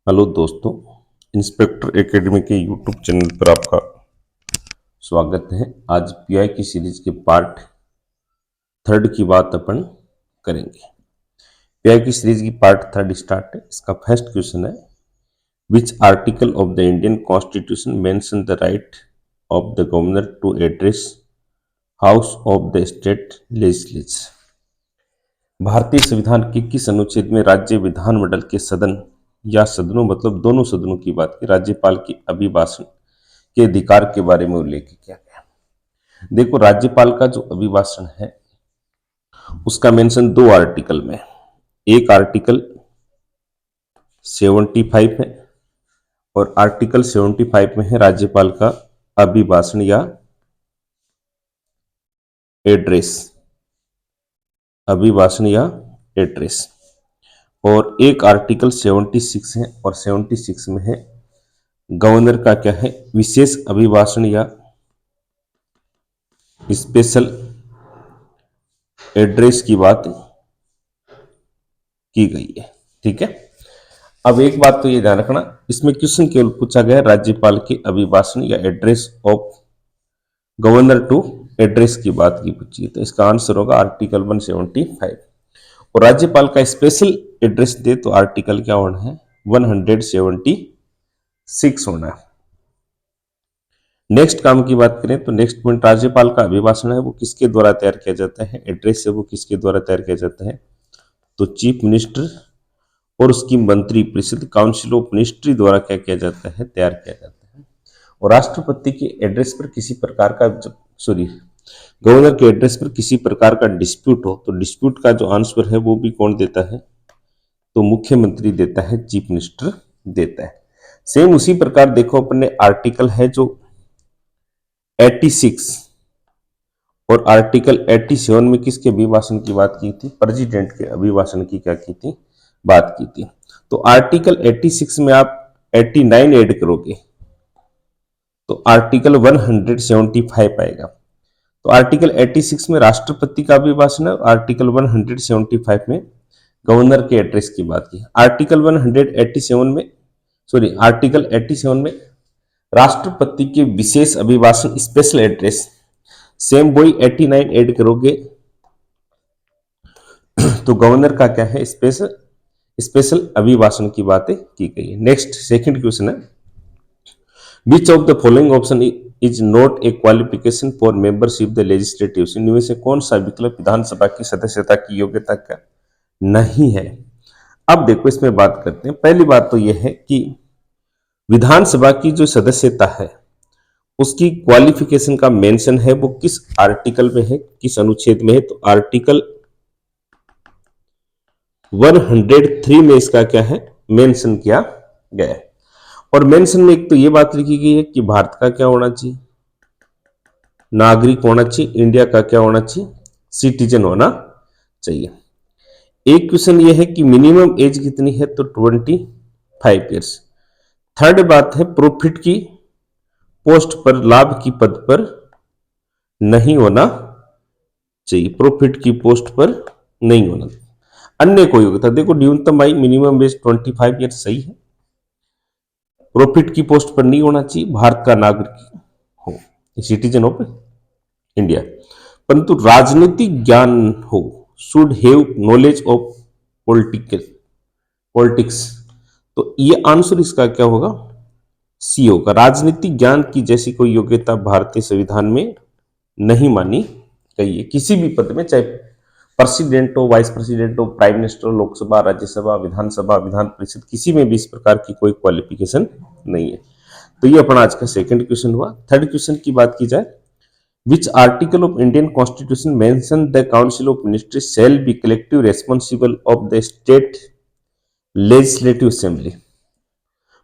Hello दोस्तों, inspector academy के YouTube channel पर आपका स्वागत है। आज पीआई की सीरीज के पार्ट थर्ड की बात अपन करेंगे। पीआई की सीरीज की पार्ट थर्ड स्टार्ट है। इसका फर्स्ट क्वेश्चन है, which article of the Indian constitution mention the right of the governor to address house of the state legislature. भारतीय संविधान के किस अनुच्छेद में राज्य विधानमंडल के सदन या सदनों मतलब दोनों सदनों की बात की राज्यपाल के अभिभाषण के अधिकार के बारे में उल्लेख किया गया। देखो, राज्यपाल का जो अभिभाषण है उसका मेंशन दो आर्टिकल में, एक आर्टिकल 75 है और आर्टिकल 75 में है राज्यपाल का अभिभाषण या एड्रेस, अभिभाषण या एड्रेस। और एक आर्टिकल 76 है और 76 में है गवर्नर का क्या है, विशेष अभिभाषण या स्पेशल एड्रेस की बात की गई है। ठीक है, अब एक बात तो ये ध्यान रखना, इसमें क्वेश्चन केवल पूछा गया राज्यपाल के अभिभाषण या address of governor to address की बात की पूछी है, तो इसका आंसर होगा आर्टिकल 175। और राज्यपाल का स्पेशल एड्रेस दे तो आर्टिकल क्या होना है, 176 होना है। नेक्स्ट काम की बात करें तो नेक्स्ट पॉइंट, राज्यपाल का अभिभाषण है वो किसके द्वारा तैयार किया जाता है, एड्रेस है वो किसके द्वारा तैयार किया जाता है, तो चीफ मिनिस्टर और उसकी मंत्री परिषद काउंसिल ऑफ मिनिस्ट्री द्वारा क्या किया जाता है, तैयार किया जाता है। और राष्ट्रपति के एड्रेस पर किसी प्रकार का गवर्नर के एड्रेस पर किसी प्रकार का डिस्प्यूट हो तो डिस्प्यूट का जो आंसर है वो भी कौन देता है, तो मुख्यमंत्री देता है, चीफ मिनिस्टर देता है। सेम उसी प्रकार देखो अपने आर्टिकल है जो 86 और आर्टिकल 87 में किसके अभिभाषण की बात की थी, प्रेसिडेंट के अभिभाषण की क्या की थी, बात की थी। तो आर्टिकल 86 में आप 89 ऐड करोगे तो आर्टिकल 175 आएगा। तो आर्टिकल 86 में राष्ट्रपति का अभिभाषण है, आर्टिकल 175 में गवर्नर के एड्रेस की बात की। आर्टिकल 87 में राष्ट्रपति के विशेष अभिभाषण स्पेशल एड्रेस, सेम वही 89 ऐड करोगे तो गवर्नर का क्या है, स्पेशल अभिभाषण की बातें की गई है। नेक्स्ट सेकंड क्वेश्चन है, which of the following option is not a qualification for membership the legislative, इनमें से कौन सा विकल्प विधानसभा की सदस्यता की योग्यता का नहीं है। अब देखो इसमें बात करते हैं। पहली बात तो यह है कि विधानसभा की जो सदस्यता है उसकी क्वालिफिकेशन का मेंशन है वो किस आर्टिकल में है, किस अनुच्छेद में है, तो आर्टिकल 103 में इसका क्या है, मेंशन किया गया है। और मेंशन में एक तो ये बात लिखी गई है कि भारत का क्या होना चाहिए, नागरिक होना चाहिए, इंडिया का क्या होना चाहिए, सिटीजन होना चाहिए। एक क्वेश्चन ये है कि मिनिमम एज कितनी है, तो 25 ईयर्स। थर्ड बात है प्रॉफिट की पोस्ट पर, लाभ की पद पर नहीं होना चाहिए, प्रॉफिट की पोस्ट पर नहीं होना। अन्य कोई योग्यता, देखो न्यूनतम आयु मिनिमम एज 25 ईयर्स सही है, प्रॉफिट की पोस्ट पर नहीं होना चाहिए, भारत का नागरिक हो, सिटीजन ऑफ इंडिया, परंतु राजनीतिक ज्ञान हो, should have knowledge of politics, तो ये आंसर इसका क्या होगा, सी होगा। राजनीतिक ज्ञान की जैसी कोई योग्यता भारतीय संविधान में नहीं मानी गई है किसी भी पद में, चाहे प्रेसिडेंट हो, वाइस प्रेसिडेंट हो, प्राइम मिनिस्टर, लोकसभा, राज्यसभा, विधानसभा, विधान परिषद, किसी में भी इस प्रकार की कोई क्वालिफिकेशन नहीं है। तो ये अपना आज का सेकंड क्वेश्चन हुआ। थर्ड क्वेश्चन की बात की जाए, विच article of Indian constitution mention the council of ministry shall be collective responsible of the state legislative assembly.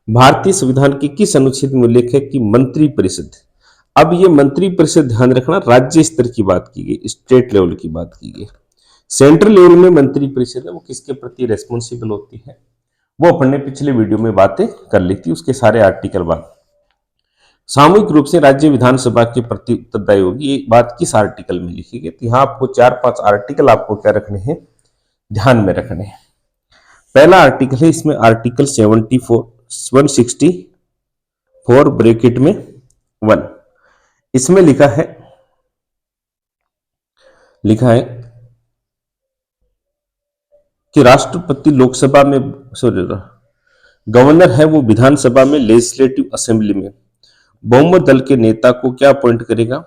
भारतीय संविधान के किस अनुच्छेद में उल्लेख है कि मंत्री परिषद, अब ये मंत्री परिषद ध्यान रखना राज्य स्तर की बात की गई, स्टेट लेवल की बात की गई। सेंट्रल लेवल में मंत्री परिषद है वो किसके प्रति रेस्पॉन्सिबल होती है, वो अपन ने पिछले वीडियो में बातें कर ली थी, उसके सारे आर्टिकल बात। सामूहिक रूप से राज्य विधानसभा के प्रति उत्तरदायी होगी, ये बात किस आर्टिकल में लिखी गई, तो यहाँ आपको 4-5 आर्टिकल आपको क्या रखने हैं, ध्यान में रखने हैं। पहला आर्टिकल है इसमें आर्टिकल 74 164 ब्रैकेट में 1। इसमें लिखा है कि राष्ट्रपति लोकसभा में, सॉरी, गवर्नर है वो विधानसभा में, लेजिस्लेटिव असेंबली में बहुमत दल के नेता को क्या अपॉइंट करेगा?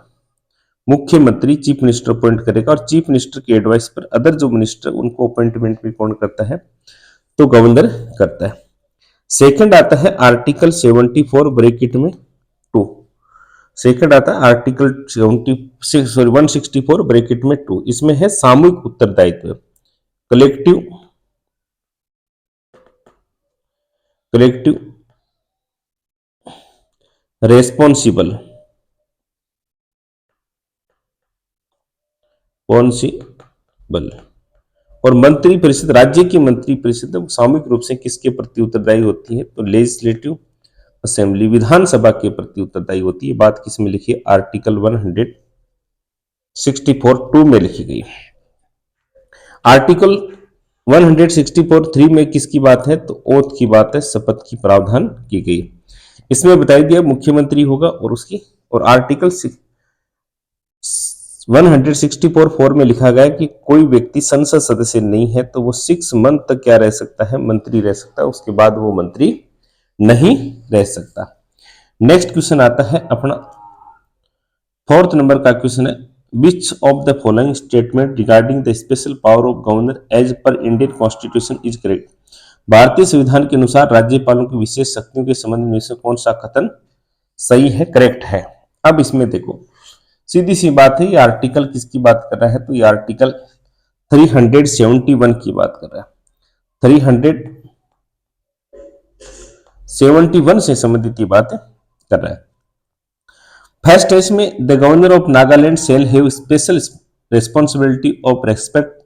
मुख्यमंत्री चीफ मिनिस्टर अपॉइंट करेगा, और चीफ मिनिस्टर के एडवाइस पर अदर जो मिनिस्टर उनको अपॉइंटमेंट भी कौन करता है? तो गवर्नर करता है। सेकंड आता है आर्टिकल 74 ब्रैकेट में 2। सेकंड आता है आर्टिकल 164 ब्रैकेट में 2। इसमें है सामूहिक उत्तरदायित्व, कलेक्टिव रेस्पॉन्सिबल और मंत्री परिषद, राज्य की मंत्री परिषद सामूहिक रूप से किसके प्रति उत्तरदायी होती है? तो लेजिस्लेटिव असेंबली, विधानसभा के प्रति उत्तरदायी होती है। बात किसमें लिखी है? आर्टिकल 164(2) में लिखी गई। आर्टिकल 164(3) में किसकी बात है? तो ओथ की बात है, शपथ की प्रावधान की गई। इसमें बताई दिया मुख्यमंत्री होगा और आर्टिकल 164(4) में लिखा गया कि कोई व्यक्ति संसद सदस्य नहीं है तो वो 6 मंथ तक क्या रह सकता है? मंत्री रह सकता है। उसके बाद वो मंत्री नहीं रह सकता। नेक्स्ट क्वेश्चन आता है अपना 4th नंबर का क्वेश्चन है, which of the following statement regarding the special power of governor as per Indian constitution is correct? भारतीय संविधान के अनुसार राज्यपालों की विशेष शक्तियों के संबंध में से कौन सा कथन सही है, करेक्ट है? अब इसमें देखो, सीधी सी बात है, ये आर्टिकल किसकी बात कर रहा है? तो ये आर्टिकल 371 की बात कर रहा है। 371 से संबंधित ये बात कर रहा है। फर्स्ट है इसमें, the governor of Nagaland shall have special responsibility of respect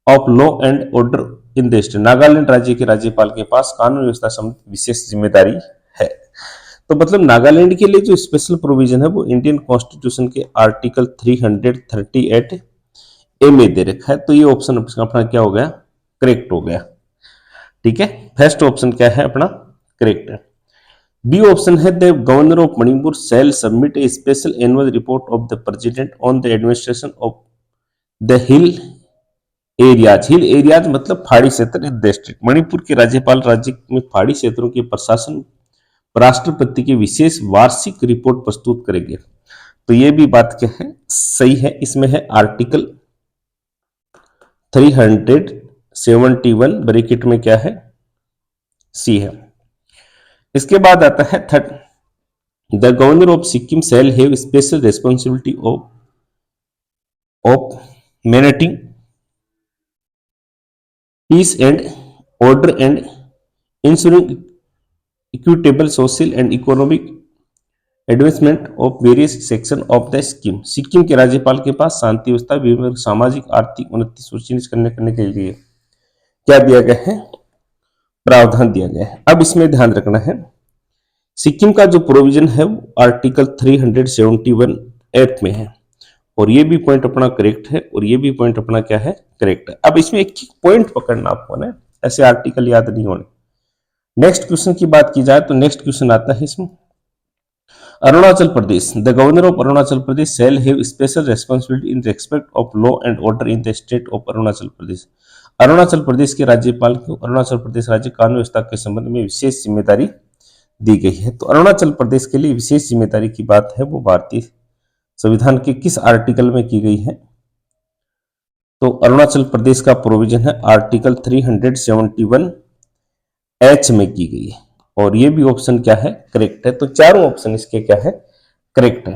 of law and order in the state. Nagaland राज्य के राज्यपाल के पास कानून व्यवस्था संबंधित विशेष जिम्मेदारी है। तो मतलब नागालैंड के लिए जो स्पेशल प्रोविजन है वो इंडियन कॉन्स्टिट्यूशन के आर्टिकल 338 ए में दे रखा है। तो ये ऑप्शन अपना क्या हो गया? करेक्ट हो गया। ठीक है, फर्स्ट ऑप्शन क्या है अपना? करेक्ट है। बी ऑप्शन है, the governor of Manipur shall submit a special annual report of the president on the administration of the hill areas. Hill areas मतलब पहाड़ी क्षेत्र इन द स्टेट। मणिपुर के राज्यपाल राज्य में पहाड़ी क्षेत्रों के प्रशासन राष्ट्रपति की विशेष वार्षिक रिपोर्ट प्रस्तुत करेंगे। तो ये भी बात क्या है? सही है। इसमें है आर्टिकल 371 ब्रैकेट में क्या है? सी है। इसके बाद आता है third, the governor of Sikkim shall have special responsibility of managing peace and order and ensuring equitable social and economic advancement of various section of the scheme. Sikkim के राज्यपाल के पास शांति व्यवस्था, विभिन्न सामाजिक आर्थिक उन्नति सुनिश्चित करने के लिए क्या दिया गया है? प्रावधान दिया गया है। अब इसमें ध्यान रखना है, सिक्किम का जो प्रोविजन है वो आर्टिकल 371 एक्ट में है, और ये भी पॉइंट अपना करेक्ट है, और ये भी पॉइंट अपना क्या है? करेक्ट है। अब इसमें एक पॉइंट पकड़ना आपको ना, ऐसे आर्टिकल याद नहीं होने। नेक्स्ट क्वेश्चन की बात की जाए तो नेक्स्ट क्वेश्चन आता है इसमें, Arunachal Pradesh, the governor of Arunachal Pradesh shall have special responsibility in respect of law and order in the state of Arunachal Pradesh. Arunachal Pradesh के राज्यपाल को अरुणाचल प्रदेश राज्य कानून व्यवस्था के संबंध में विशेष जिम्मेदारी दी गई है। तो अरुणाचल प्रदेश के लिए विशेष जिम्मेदारी की बात है वो भारतीय संविधान के किस आर्टिकल में की गई है? तो अरुणाचल प्रदेश का प्रोविजन है आर्टिकल 371H में की गई है, और ये भी ऑप्शन क्या है? करेक्ट है। तो चारों ऑप्शन इसके क्या है? करेक्ट है।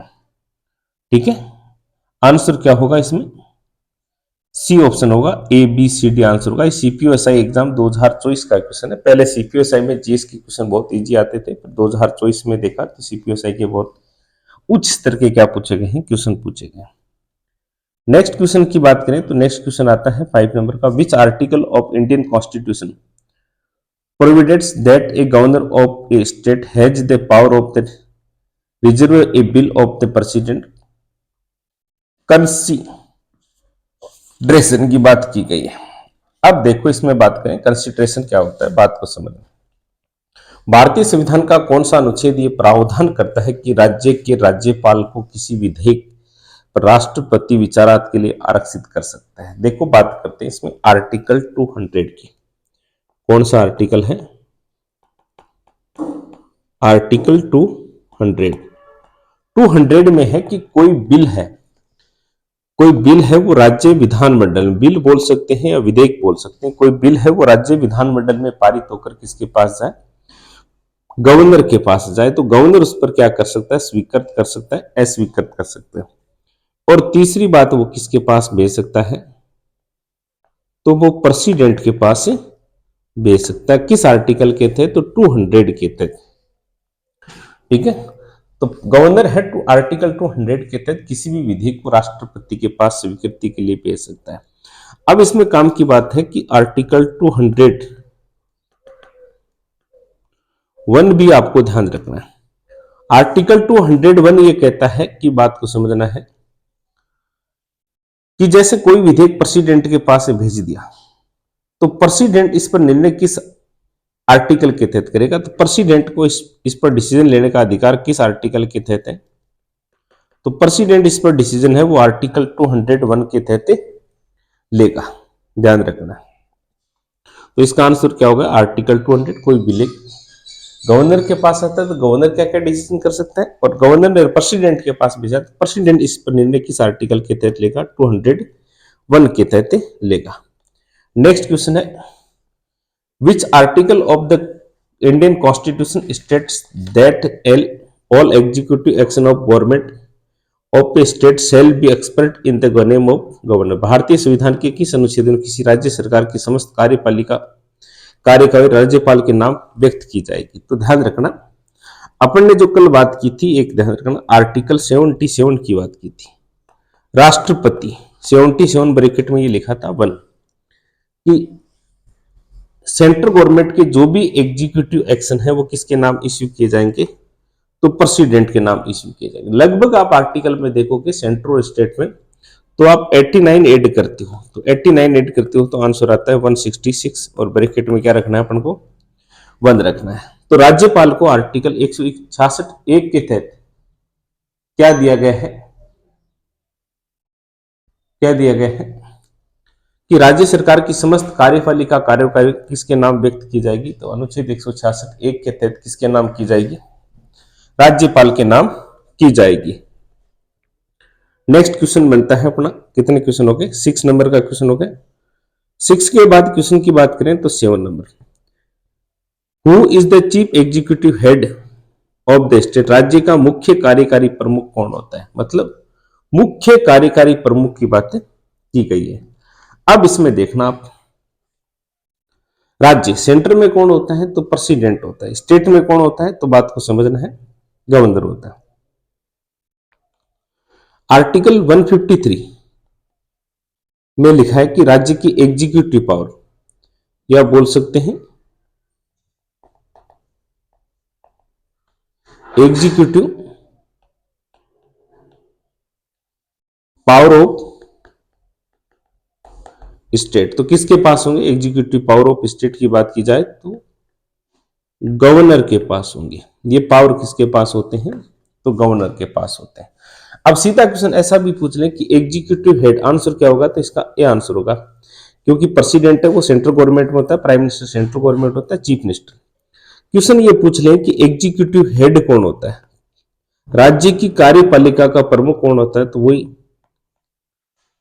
ठीक है, आंसर क्या होगा इसमें? सी ऑप्शन होगा, A B C D answer होगा। सीपीओएसआई एग्जाम 2024 का क्वेश्चन है। पहले सीपीओएसआई में जीएस के क्वेश्चन बहुत इजी आते थे, पर 2024 में देखा तो सीपीओएसआई के बहुत उच्च स्तर के क्या पूछे गए हैं? क्वेश्चन पूछे गए। नेक्स्ट क्वेश्चन की बात करें तो नेक्स्ट क्वेश्चन आता है 5 नंबर का, which article of Indian constitution provides that a governor of a state has the power of the reserve a bill of the president consideration की बात की गई है। अब देखो इसमें बात करें कंसिडरेशन क्या होता है, बात को समझना। भारतीय संविधान का कौन सा अनुच्छेद ये प्रावधान करता है कि राज्य के राज्यपाल को किसी विधेयक पर राष्ट्रपति विचारात के लिए आरक्षित कर सकता है? देखो बात करते हैं इसमें आर्टिकल 200 की। कौन सा आर्टिकल है? आर्टिकल 200 में है कि कोई बिल है वो राज्य विधानमंडल में, बिल बोल सकते हैं या विधेयक बोल सकते हैं, कोई बिल है वो राज्य विधानमंडल में पारित होकर किसके पास जाए? गवर्नर के पास जाए, तो गवर्नर उस पर क्या कर सकता है? स्वीकृत कर सकता है, अस्वीकृत कर सकता है। और तीसरी बात, वो किसके पास भेज सकता है? तो वो प्रेसिडेंट के पास भेज सकता है। किस आर्टिकल के थे? तो 200 के तहत। ठीक है, तो गवर्नर है आर्टिकल 200 के तहत किसी भी विधेयक को राष्ट्रपति के पास स्वीकृति के लिए भेज सकता है। अब इसमें काम की बात है कि आर्टिकल 201 भी आपको ध्यान रखना है। आर्टिकल 201 ये कहता है कि, बात को समझना है कि जैसे कोई विधेयक प्रेसिडेंट के पास भेज दिया, तो प्रेसिडेंट इस पर निर्णय किस आर्टिकल के तहत करेगा? तो प्रेसिडेंट को इस पर डिसीजन लेने का अधिकार किस आर्टिकल के तहत है? तो प्रेसिडेंट इस पर डिसीजन है वो आर्टिकल 201 के तहत लेगा, ध्यान रखना। तो इसका आंसर क्या होगा? आर्टिकल 200। कोई बिल गवर्नर के पास आता है तो गवर्नर क्या क्या डिसीजन कर सकता है, और गवर्नर ने प्रेसिडेंट के पास भेजा तो प्रेसिडेंट इस पर निर्णय किस आर्टिकल के तहत लेगा? 201 के तहत लेगा। नेक्स्ट क्वेश्चन है, which article of the Indian constitution states that all executive action of government of A state shall be expressed in the name of governor? भारतीय संविधान के किस अनुच्छेद में किसी राज्य सरकार की समस्त कार्यपालिका कार्यकारी राज्यपाल के नाम व्यक्त की जाएगी? तो ध्यान रखना, अपन ने जो कल बात की थी, एक ध्यान रखना, आर्टिकल 77 की बात की थी। राष्ट्रपति 77 ब्रैकेट में ये लिखा था 1 कि सेंट्रल गवर्नमेंट के जो भी एग्जीक्यूटिव एक्शन है वो किसके नाम इश्यू किए जाएंगे? तो प्रेसिडेंट के नाम इश्यू किए जाएंगे। लगभग आप आर्टिकल में देखोगे सेंट्रल और स्टेट में, तो आप 89 ऐड करते हो, तो 89 ऐड करते हो तो आंसर आता है 166, और ब्रैकेट में क्या रखना है अपन को? 1 रखना है। तो राज्यपाल को आर्टिकल 166(1) के तहत क्या दिया गया है? क्या दिया गया है कि राज्य सरकार की समस्त कार्यपालिका कार्यकारी किसके नाम व्यक्त की जाएगी? तो अनुच्छेद 166(1) के तहत किसके नाम की जाएगी? राज्यपाल के नाम की जाएगी। नेक्स्ट क्वेश्चन बनता है अपना, कितने क्वेश्चन हो गए? 6 नंबर का क्वेश्चन हो गया। 6 के बाद क्वेश्चन की बात करें तो 7 number, who is the chief executive head of the state? राज्य का मुख्य कार्यकारी प्रमुख कौन होता है? मतलब मुख्य कार्यकारी प्रमुख की बात की गई है। अब इसमें देखना आप, राज्य सेंटर में कौन होता है? तो प्रेसिडेंट होता है। स्टेट में कौन होता है? तो बात को समझना है, गवर्नर होता है। आर्टिकल 153 में लिखा है कि राज्य की एग्जीक्यूटिव पावर, या बोल सकते हैं एग्जीक्यूटिव पावर ऑफ स्टेट, तो किसके पास होंगे? एग्जीक्यूटिव पावर ऑफ स्टेट की बात की जाए तो गवर्नर के पास होंगे। ये पावर किसके पास होते हैं? तो गवर्नर के पास होते हैं। अब सीधा क्वेश्चन ऐसा भी पूछ लें कि एग्जीक्यूटिव हेड, आंसर क्या होगा? तो इसका ए आंसर होगा, क्योंकि प्रेसिडेंट है वो सेंट्रल गवर्नमेंट में होता है, प्राइम मिनिस्टर सेंट्रल गवर्नमेंट होता है, चीफ मिनिस्टर। क्वेश्चन ये पूछ लें कि एग्जीक्यूटिव हेड कौन होता है? राज्य की कार्यपालिका का प्रमुख कौन होता है? तो वही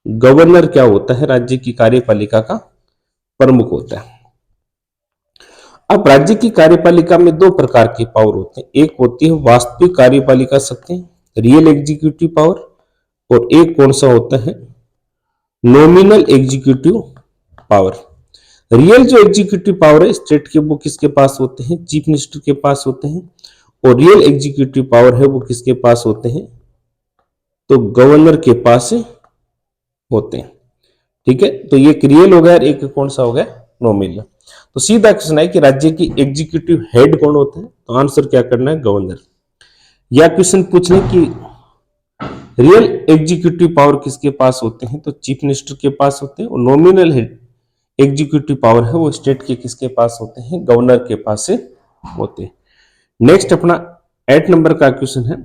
गवर्नर क्या होता है? राज्य की कार्यपालिका का प्रमुख होता है। अब राज्य की कार्यपालिका में 2 प्रकार की पावर होते हैं, एक होती है वास्तविक कार्यपालिका शक्ति, रियल एग्जीक्यूटिव पावर, और एक कौन सा होता है? Nominal executive power. रियल जो एग्जीक्यूटिव पावर है स्टेट के, वो किसके पास होते हैं? चीफ मिनिस्टर के पास होते हैं। और रियल एग्जीक्यूटिव पावर है वो किसके पास होते हैं? तो गवर्नर के पास होते हैं। ठीक है, तो ये रियल हो गया और एक कौन सा हो गया? नॉमिनल। तो सीधा क्वेश्चन है कि राज्य की एग्जीक्यूटिव हेड कौन होता है? तो आंसर क्या करना है? गवर्नर। या क्वेश्चन पूछने की रियल एग्जीक्यूटिव पावर किसके पास होते हैं? तो चीफ मिनिस्टर के पास होते हैं। और नॉमिनल हेड एग्जीक्यूटिव पावर है वो स्टेट के किसके पास होते हैं, गवर्नर के पास से होते हैं। नेक्स्ट अपना 8 नंबर का क्वेश्चन है,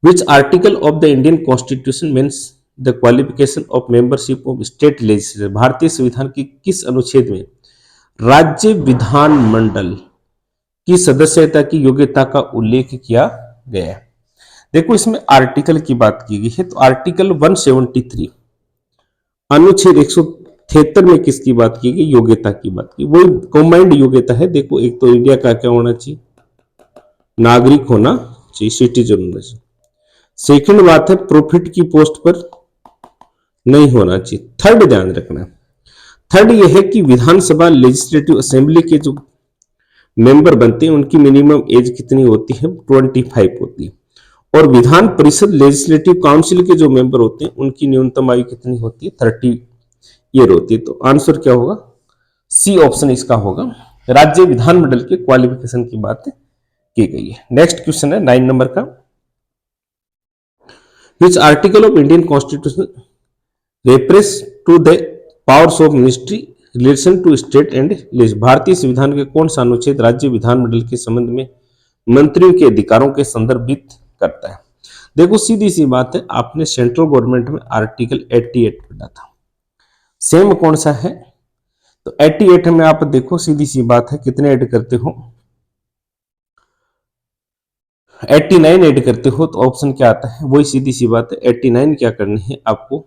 which article of the Indian constitution means the qualification of membership of state legislature, भारतीय संविधान की किस अनुच्छेद में राज्य विधानमंडल की सदस्यता की योग्यता का उल्लेख किया गया है। देखो इसमें आर्टिकल की बात की गई है, तो आर्टिकल 173 अनुच्छेद 173 में किसकी बात की गई, योग्यता की बात की, वही कंबाइंड योग्यता है। देखो एक तो इंडिया का क्या होना चाहिए, नागरिक होना चाहिए, सिटीजन होना चाहिए। सेकंड बात है प्रॉफिट की पोस्ट पर नहीं होना चाहिए। थर्ड ध्यान रखना, थर्ड यह है कि विधानसभा लेजिस्लेटिव असेंबली के जो मेंबर बनते हैं उनकी मिनिमम एज कितनी होती है, 25 होती है। और विधान परिषद लेजिस्लेटिव काउंसिल के जो मेंबर होते हैं उनकी न्यूनतम आयु कितनी होती है, 30 ईयर होती है। तो आंसर क्या होगा, सी ऑप्शन इसका होगा। राज्य विधानमंडल के क्वालिफिकेशन की बात की गई है। नेक्स्ट क्वेश्चन है 9 नंबर का, which article of Indian constitution reference to the powers of ministry relation to state and legislature, भारतीय संविधान के कौन सा अनुच्छेद राज्य विधानमंडल के संबंध में मंत्रियों के अधिकारों के संदर्भित करता है। देखो सीधी सी बात है, आपने सेंट्रल गवर्नमेंट में आर्टिकल 88 पढ़ा था, सेम कौन सा है, तो 88 में आप देखो सीधी सी बात है कितने ऐड करते हो, 89 ऐड करते हो, तो ऑप्शन क्या आता है, वही सीधी सी बात है 89 क्या करनी है आपको,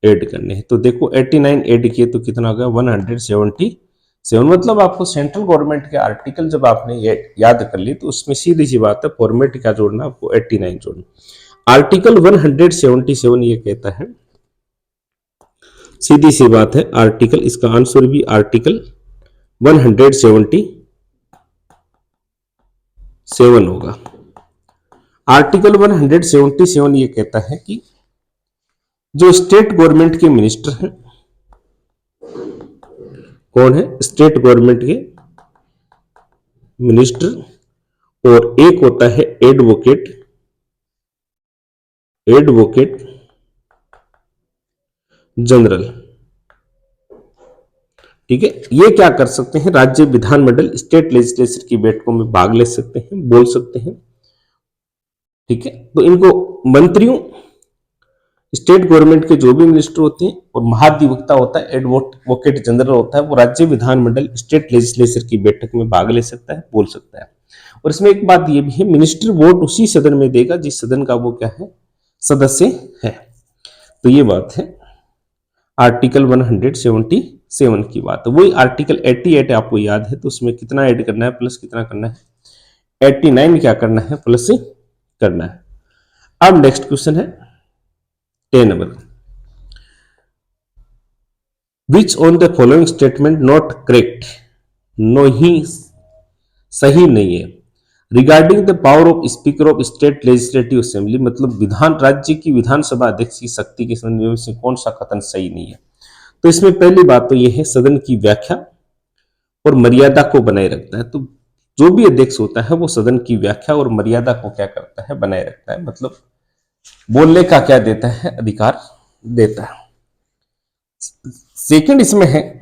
ऐड करने हैं। तो देखो 89 ऐड किए तो कितना हो गया, 177। मतलब आपको सेंट्रल गवर्नमेंट के आर्टिकल जब आपने याद कर ली तो उसमें सीधी सी बात है फॉर्मेट क्या जोड़ना, आपको 89 जोड़ना। आर्टिकल 177 ये कहता है, सीधी सी बात है आर्टिकल, इसका आंसर भी आर्टिकल 177 होगा। आर्टिकल 177 ये कहता है कि जो स्टेट गवर्नमेंट के मिनिस्टर हैं, कौन है, स्टेट गवर्नमेंट के मिनिस्टर, और एक होता है एडवोकेट, एडवोकेट जनरल, ठीक है, ये क्या कर सकते हैं, राज्य विधानमंडल स्टेट लेजिस्लेचर की बैठकों में भाग ले सकते हैं, बोल सकते हैं, ठीक है। तो इनको मंत्रियों, स्टेट गवर्नमेंट के जो भी मिनिस्टर होते हैं, और महाधिवक्ता होता है, एडवोकेट जनरल होता है, वो राज्य विधानमंडल स्टेट लेजिस्लेचर की बैठक में भाग ले सकता है, बोल सकता है। और इसमें एक बात ये भी है, मिनिस्टर वोट उसी सदन में देगा जिस सदन का वो क्या है, सदस्य है। तो ये बात है आर्टिकल 177 की बात है। वही आर्टिकल 88 आपको याद है, तो उसमें कितना ऐड करना है, प्लस कितना करना है, 89 क्या करना है, प्लस करना है। अब नेक्स्ट क्वेश्चन है 10 number, which on the following statement not correct, नहीं सही नहीं है, regarding the power of speaker of state legislative assembly, मतलब विधान राज्य की विधानसभा अध्यक्ष की शक्ति के संबंध में कौन सा कथन सही नहीं है। तो इसमें पहली बात तो यह है, सदन की व्याख्या और मर्यादा को बनाए रखता है। तो जो भी अध्यक्ष होता है वो सदन की व्याख्या और मर्यादा को क्या करता है, बनाए रखता है, मतलब बोलने का क्या देता है, अधिकार देता है। सेकंड इसमें है,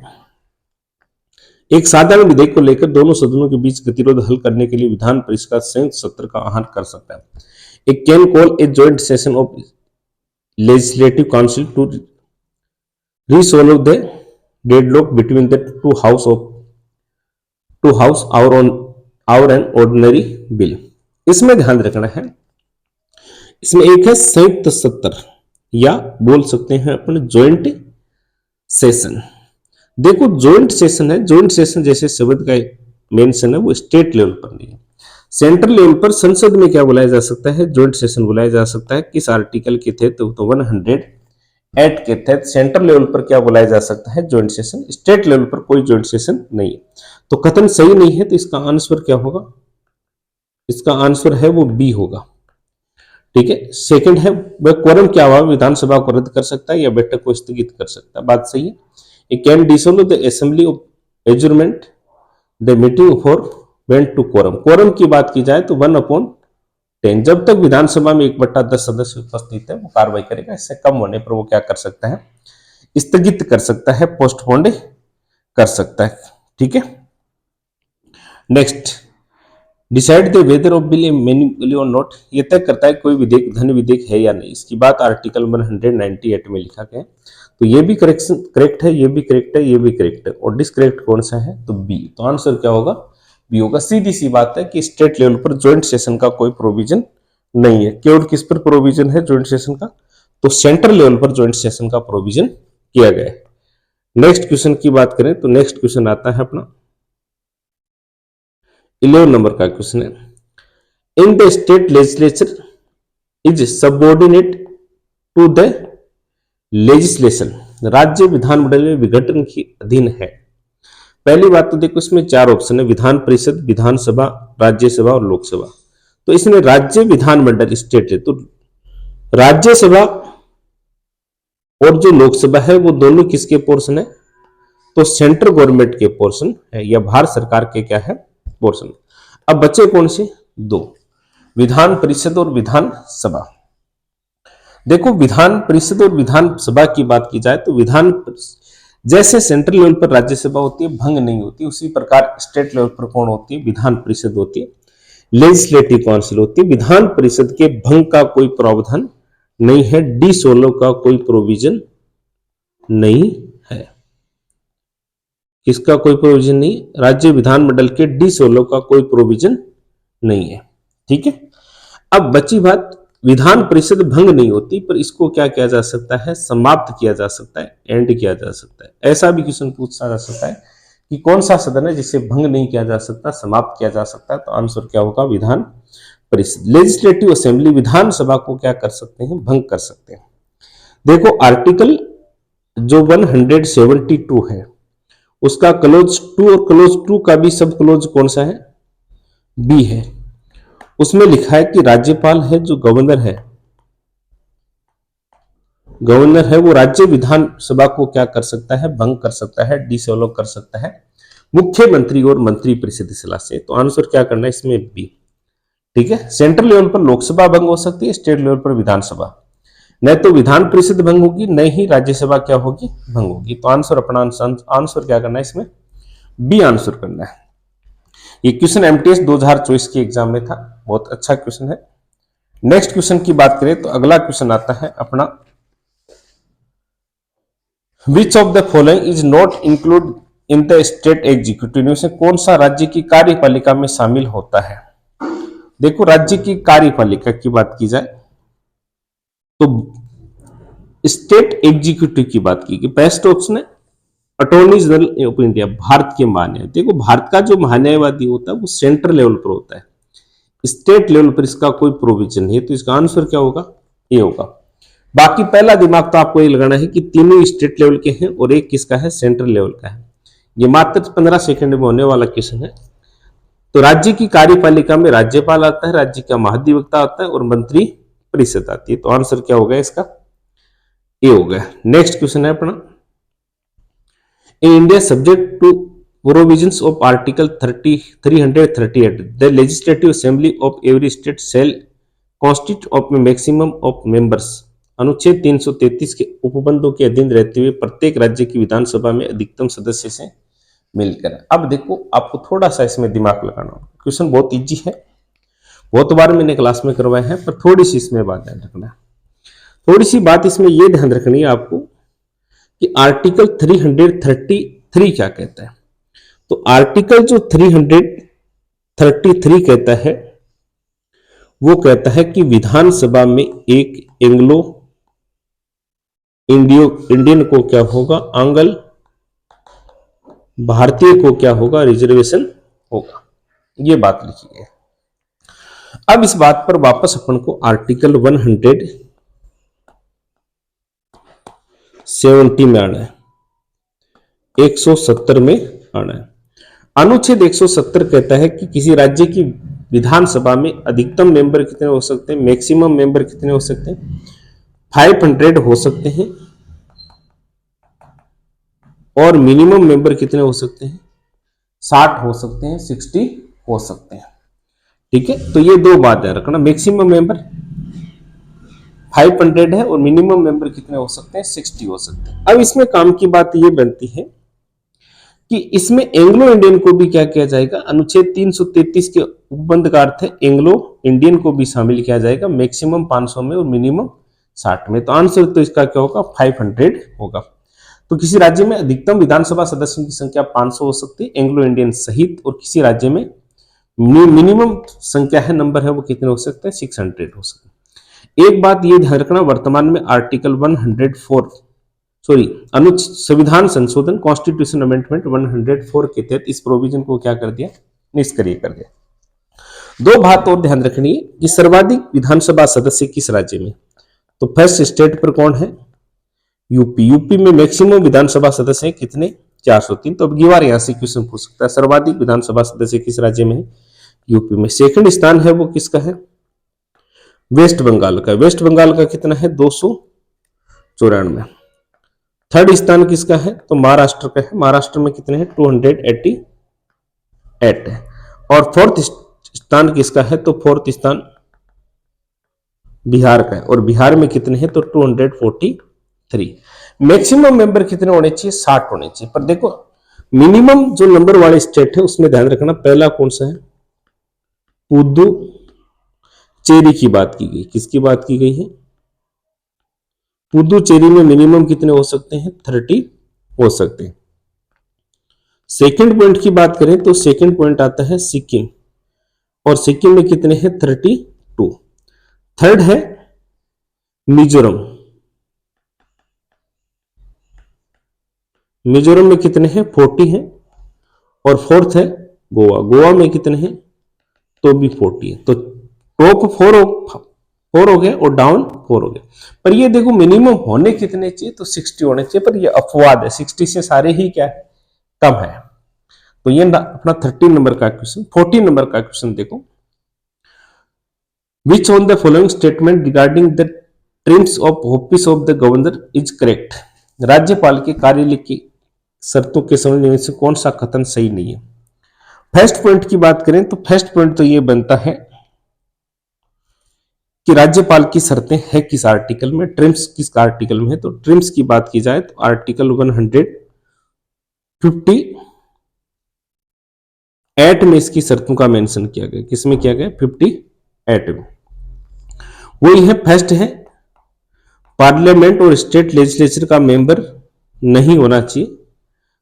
एक साधारण विधेयक को लेकर दोनों सदनों के बीच गतिरोध हल करने के लिए विधान परिषद का संयुक्त सत्र का आह्वान कर सकता है। It can call a joint session of legislative council to resolve the deadlock between the two house over an ordinary bill. इसमें ध्यान रखना है, इसमें एक है संयुक्त सत्र, या बोल सकते हैं अपन जॉइंट सेशन। देखो जॉइंट सेशन है, जॉइंट सेशन जैसे शब्द का मेंशन है वो स्टेट लेवल पर नहीं है, सेंट्रल लेवल पर संसद में क्या बुलाया जा सकता है, जॉइंट सेशन बुलाया जा सकता है। किस आर्टिकल के तहत, तो 108 के तहत सेंट्रल लेवल पर क्या बुलाया जा सकता है, जॉइंट सेशन। स्टेट लेवल पर कोई जॉइंट सेशन नहीं है, तो कथन सही नहीं है। तो इसका आंसर क्या होगा, इसका आंसर है वो बी होगा, ठीक है। सेकंड है वह क्वोरम क्या हुआ, विधानसभा को रद्द कर सकता है या बैठक को स्थगित कर सकता है, बात सही है। It can dissolve the assembly of adjournment the meeting for went to quorum। quorum की बात की जाए तो 1/10, जब तक विधानसभा में 1/10 सदस्य उपस्थित है वो कार्रवाई करेगा। इससे कम होने पर वो क्या कर सकता है, स्थगित कर सकता है, पोस्टपोन्ड कर सकता है। ठीक है, next, decide the whether of bill manually और नॉट, ये तय करता है कोई विधेयक धन विधेयक है या नहीं। इसकी बात आर्टिकल 198 में लिखा गया है। तो ये भी करेक्ट है, ये भी करेक्ट है, ये भी करेक्ट है, और डिसकरेक्ट कौन सा है, तो बी। तो आंसर क्या होगा, बी होगा। सीधी सी बात है कि स्टेट लेवल पर ज्वाइंट सेशन का कोई प्रोविजन नहीं है। केवल किस पर प्रोविजन है ज्वाइंट सेशन का, तो सेंट्रल लेवल पर ज्वाइंट सेशन का प्रोविजन किया गया है। नेक्स्ट क्वेश्चन की बात करें तो नेक्स्ट क्वेश्चन आता है अपना 11 नंबर का क्वेश्चन है, in the state legislature is subordinate to the legislation, राज्य विधानमंडल में विघटन के अधीन है। पहली बात तो देखो इसमें चार ऑप्शन है, विधान परिषद, विधानसभा, राज्यसभा और लोकसभा। तो इसमें राज्य विधानमंडल स्टेट है, तो राज्यसभा और जो लोकसभा है वो दोनों किसके पोर्शन है, तो सेंट्रल गवर्नमेंट के पोर्शन है, या भारत सरकार के क्या है, पोर्शन। अब बचे कौन से, दो, विधान परिषद और विधानसभा। देखो विधान परिषद और विधानसभा की बात की जाए तो विधान जैसे सेंट्रल लेवल पर राज्यसभा होती है, भंग नहीं होती, उसी प्रकार स्टेट लेवल पर कौन होती है, विधान परिषद होती है, लेजिस्लेटिव काउंसिल होती है। विधान परिषद के भंग का कोई प्रावधान नहीं है, डी16 का कोई प्रोविजन नहीं है। किसका कोई प्रोविजन नहीं, राज्य विधानमंडल के डी16 का कोई प्रोविजन नहीं है। ठीक है, अब बची बात, विधान परिषद भंग नहीं होती, पर इसको क्या किया जा सकता है, समाप्त किया जा सकता है, एंड किया जा सकता है। ऐसा भी क्वेश्चन पूछा जा सकता है कि कौन सा सदन है जिसे भंग नहीं किया जा सकता, समाप्त किया जा सकता है, तो आंसर क्या होगा, विधान परिषद। लेजिस्लेटिव असेंबली विधानसभा को क्या कर सकते हैं, भंग कर सकते हैं। देखो आर्टिकल जो 172 है उसका क्लोज 2 और क्लोज 2 का भी सब क्लोज कौन सा है, बी है। उसमें लिखा है कि राज्यपाल है जो गवर्नर है वो राज्य विधानसभा को क्या कर सकता है, भंग कर सकता है, डिसॉल्व कर सकता है मुख्यमंत्री और मंत्री परिषद की सलाह से। तो आंसर क्या करना है इसमें, बी। ठीक है, सेंट्रल लेवल पर लोकसभा भंग हो सकती है, स्टेट लेवल पर विधानसभा, न तो विधान परिषद भंग होगी, न ही राज्यसभा क्या होगी, भंग होगी। तो आंसर अपना आंसर क्या करना है इसमें, बी आंसर करना है। ये क्वेश्चन एमटीएस 2024 के एग्जाम में था, बहुत अच्छा क्वेश्चन है। नेक्स्ट क्वेश्चन की बात करें तो अगला क्वेश्चन आता है अपना, विच of the following is not include in the state executive, में से कौन सा राज्य की कार्यपालिका में शामिल होता है। देखो राज्य की कार्यपालिका की बात की जाए तो स्टेट एग्जीक्यूटिव की बात की, बेस्ट ऑप्शन है attorney general of India, Bharat के महान्याय। देखो भारत का जो महान्यायवादी होता है वो सेंट्रल लेवल पर होता है, स्टेट लेवल पर इसका कोई प्रोविजन नहीं है। तो इसका आंसर क्या होगा, ये होगा। बाकी पहला दिमाग तो आपको ये लगाना है कि तीनों स्टेट लेवल के हैं और एक किसका है, सेंट्रल लेवल का है। ये मात्र 15 सेकंड में होने वाला क्वेश्चन है। तो राज्य की कार्यपालिका में राज्यपाल आता है, राज्य का महाधिवक्ता आता है और मंत्री परिषद आती है। तो आंसर क्या होगा इसका, ये हो गया। नेक्स्ट क्वेश्चन है अपना, in India subject to provisions of article 338 the legislative assembly of every state shall constitute of maximum of members, अनुच्छेद 333 के उपबंधों के अधीन रहते हुए प्रत्येक राज्य की विधानसभा में अधिकतम सदस्य से मिलकर। अब देखो आपको थोड़ा सा इसमें दिमाग लगाना होगा, क्वेश्चन बहुत इजी है, बहुत बार मैंने क्लास में करवाए हैं, पर थोड़ी सी इसमें बात ध्यान रखना है। थोड़ी सी बात इसमें यह ध्यान रखनी है आपको कि आर्टिकल 333 क्या कहता है। तो आर्टिकल जो 333 कहता है वो कहता है कि विधानसभा में एक एंग्लो इंडियन को क्या होगा, आंग्ल भारतीय को क्या होगा, रिजर्वेशन होगा। ये बात लिखी है। अब इस बात पर वापस अपन को आर्टिकल 170 में आना है, 170 में आना है। अनुच्छेद 170 कहता है कि किसी राज्य की विधानसभा में अधिकतम मेंबर कितने हो सकते हैं, मैक्सिमम मेंबर कितने हो सकते हैं, 500 हो सकते हैं, और मिनिमम मेंबर कितने हो सकते हैं, 60 हो सकते हैं, 60 हो सकते हैं। ठीक है, तो ये दो बात है रखना, मैक्सिमम मेंबर 500 है और मिनिमम मेंबर कितने हो सकते हैं, 60 हो सकते हैं। अब इसमें काम की बात ये बनती है कि इसमें एंग्लो इंडियन को भी क्या किया जाएगा, अनुच्छेद 333 के उपबंध का अर्थ है एंग्लो इंडियन को भी शामिल किया जाएगा, मैक्सिमम 500 में और मिनिमम 60 में। तो आंसर तो इसका क्या होगा, 500 होगा। तो किसी राज्य में अधिकतम विधानसभा सदस्यों की संख्या 500 हो सकती है एंग्लो इंडियन सहित, और किसी राज्य में मिनिमम संख्या है, नंबर है, वो कितने हो सकते हैं, 600 हो सकते हैं। एक बात ये ध्यान रखना, वर्तमान में आर्टिकल 104 संविधान संशोधन कॉन्स्टिट्यूशन अमेंडमेंट 104 के तहत इस प्रोविजन को क्या कर दिया, निष्क्रिय कर दिया। दो बात और ध्यान रखनी है कि सर्वाधिक विधानसभा सदस्य किस राज्य में, तो फर्स्ट स्टेट पर कौन है, यूपी। यूपी में मैक्सिमम विधानसभा सदस्य हैं कितने, 403। तो अब की बार यहां से क्वेश्चन पूछ सकता है, सर्वाधिक विधानसभा सदस्य किस राज्य में है, यूपी में। सेकंड स्थान है वो किसका है, वेस्ट बंगाल का। वेस्ट बंगाल का कितना है, 294। थर्ड स्थान किसका है, तो महाराष्ट्र का है। महाराष्ट्र में कितने हैं, 288 है। और फोर्थ स्थान किसका है, तो फोर्थ स्थान बिहार का है, और बिहार में कितने हैं, तो 243। मैक्सिमम मेंबर कितने होने चाहिए, 60 होने चाहिए। पर देखो मिनिमम जो नंबर वाले स्टेट है उसमें ध्यान रखना, पहला कौन सा है, पुदुचेरी की बात की गई। किसकी बात की गई है, पुदुचेरी में मिनिमम कितने हो सकते हैं, 30 हो सकते हैं। सेकंड पॉइंट की बात करें तो सेकंड पॉइंट आता है सिक्किम, और सिक्किम में कितने हैं, 32। थर्ड है मिजोरम, मिजोरम में कितने हैं, 40 हैं। और फोर्थ है गोवा, गोवा में कितने हैं, तो भी 40 है। तो टॉप 4 हो गए और डाउन 4 हो गए। पर ये देखो मिनिमम होने कितने चाहिए, तो 60 होने चाहिए, पर ये अपवाद है, 60 से सारे ही क्या है, कम है। तो ये अपना 13 नंबर का क्वेश्चन। 14 नंबर का क्वेश्चन देखो, which on the following statement regarding the terms of office of the governor is correct. राज्यपाल के कार्यालय की शर्तों के समझने में से कौन सा कथन सही नहीं है। फर्स्ट पॉइंट की बात करें तो फर्स्ट पॉइंट तो ये बनता है कि राज्यपाल की शर्तें हैं किस आर्टिकल में, ट्रिम्स किस आर्टिकल में है। तो ट्रिम्स की बात की जाए तो आर्टिकल 158 में इसकी शर्तों का मेंशन किया गया। किसमें किया गया, 58 में। वही है, फर्स्ट है पार्लियामेंट और स्टेट लेजिस्लेचर का मेंबर नहीं होना चाहिए।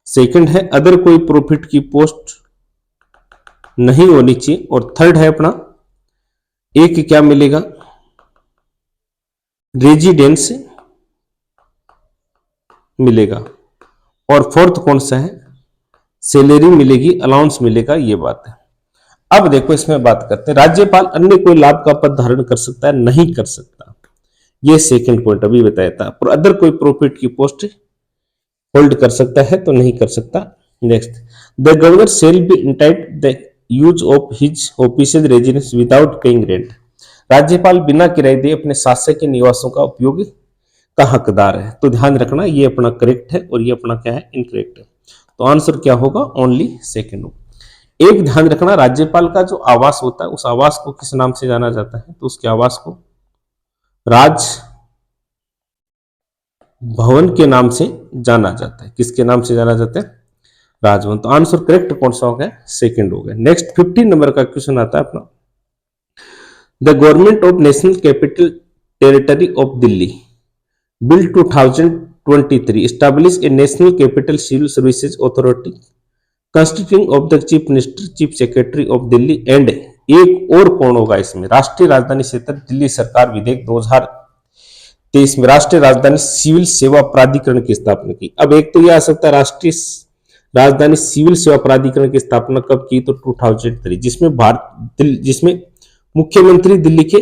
सेकंड है अदर कोई प्रॉफिट की पोस्ट नहीं होनी चाहिए। और थर्ड है अपना एक क्या मिलेगा, रेजिडेंस मिलेगा। और फोर्थ कौन सा है, सैलरी मिलेगी, अलाउंस मिलेगा, ये बात है। अब देखो इसमें बात करते हैं, राज्यपाल अन्य कोई लाभ का पद धारण कर सकता है, नहीं कर सकता। ये सेकंड पॉइंट अभी बताया था। पर अदर कोई प्रॉफिट की पोस्ट होल्ड कर सकता है, तो नहीं कर सकता। Next, the governor shall be entitled the use of his official residence without paying rent. राज्यपाल बिना किराए दिए अपने शासक के निवासों का उपयोग का हकदार है। तो ध्यान रखना ये अपना करेक्ट है और ये अपना क्या है, इनकरेक्ट है। तो आंसर क्या होगा, ओनली सेकंड होगा। एक ध्यान रखना, राज्यपाल का जो आवास होता है उस आवास को किस नाम से जाना जाता है, तो उसके आवास को राज भवन के नाम से जाना जाता है। किसके नाम से जाना जाता है, राजभवन। तो आंसर करेक्ट कौन सा हो गया, सेकंड हो गया। नेक्स्ट 15 नंबर का क्वेश्चन आता है अपना, the government of national capital territory of Delhi bill 2023 establish a national capital civil services authority constituting of the chief minister, chief secretary of Delhi and एक और कौन होगा इसमें, राष्ट्रीय राजधानी क्षेत्र दिल्ली सरकार विधेयक 2023 में राष्ट्रीय राजधानी सिविल सेवा प्राधिकरण की स्थापना की। अब एक तो यह आ सकता है राष्ट्रीय राजधानी सिविल सेवा प्राधिकरण की स्थापना कब की, तो 2003, जिसमें मुख्यमंत्री दिल्ली के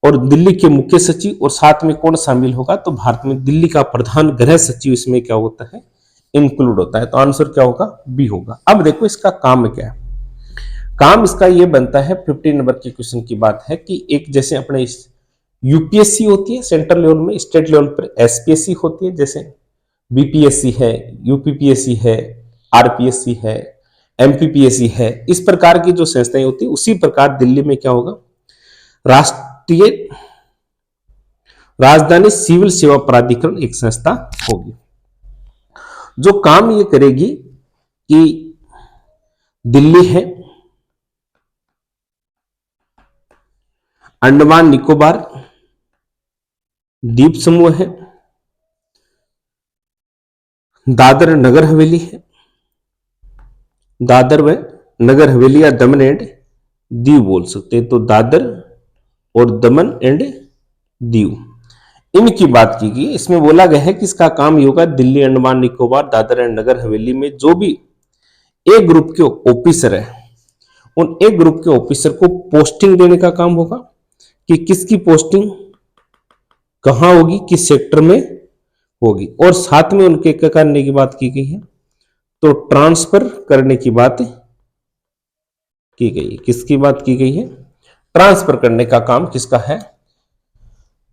और दिल्ली के मुख्य सचिव और साथ में कौन शामिल होगा, तो भारत में दिल्ली का प्रधान गृह सचिव इसमें क्या होता है, इंक्लूड होता है। तो आंसर क्या होगा, बी होगा। अब देखो इसका काम क्या है, काम इसका ये बनता है, 15 नंबर के क्वेश्चन की बात है कि एक जैसे अपने यूपीएससी होती है सेंट्रल लेवल में, स्टेट लेवल पर एसपीएससी होती है, जैसे बीपीएससी है, यूपीपीएससी है, आरपीएससी है, एमपीपीएससी है, इस प्रकार की जो संस्थाएं होती है उसी प्रकार दिल्ली में क्या होगा, राष्ट्रीय राजधानी सिविल सेवा प्राधिकरण एक संस्था होगी। जो काम ये करेगी कि दिल्ली है, अंडमान निकोबार द्वीप समूह है, दादर नगर हवेली है, दादर व नगर हवेली या दमन एंड दीव बोल सकते हैं। तो दादर और दमन एंड दीव, इनकी बात की गई। इसमें बोला गया है कि इसका काम ये होगा, दिल्ली, अंडमान निकोबार, दादर एंड नगर हवेली में जो भी ए ग्रुप के ऑफिसर है, उन ए ग्रुप के ऑफिसर को पोस्टिंग देने का काम होगा कि किसकी पोस्टिंग कहां होगी, किस सेक्टर में होगी, और साथ में उनके क्या करने की बात की गई है, तो ट्रांसफर करने की बात की गई है। किसकी बात की गई है, ट्रांसफर करने का काम किसका है,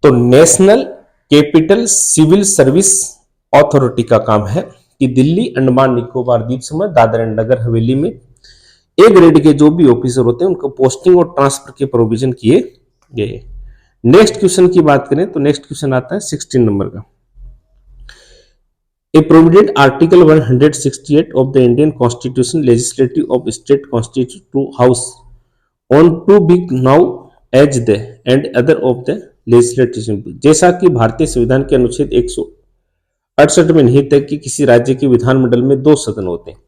तो national capital civil service authority का काम है कि दिल्ली, अंडमान निकोबार द्वीप समूह, दादर एंड नगर हवेली में ए ग्रेड के जो भी ऑफिसर होते हैं उनको पोस्टिंग और ट्रांसफर के प्रोविजन किए गए। नेक्स्ट क्वेश्चन की बात करें तो नेक्स्ट क्वेश्चन आता है 16 नंबर का। A provident article 168 of the Indian constitution legislative of state constitutive house on to be now as the and other of the legislative. जैसा कि भारतीय संविधान के अनुच्छेद 168 में निहित है कि किसी राज्य के विधानमंडल में दो सदन होते हैं,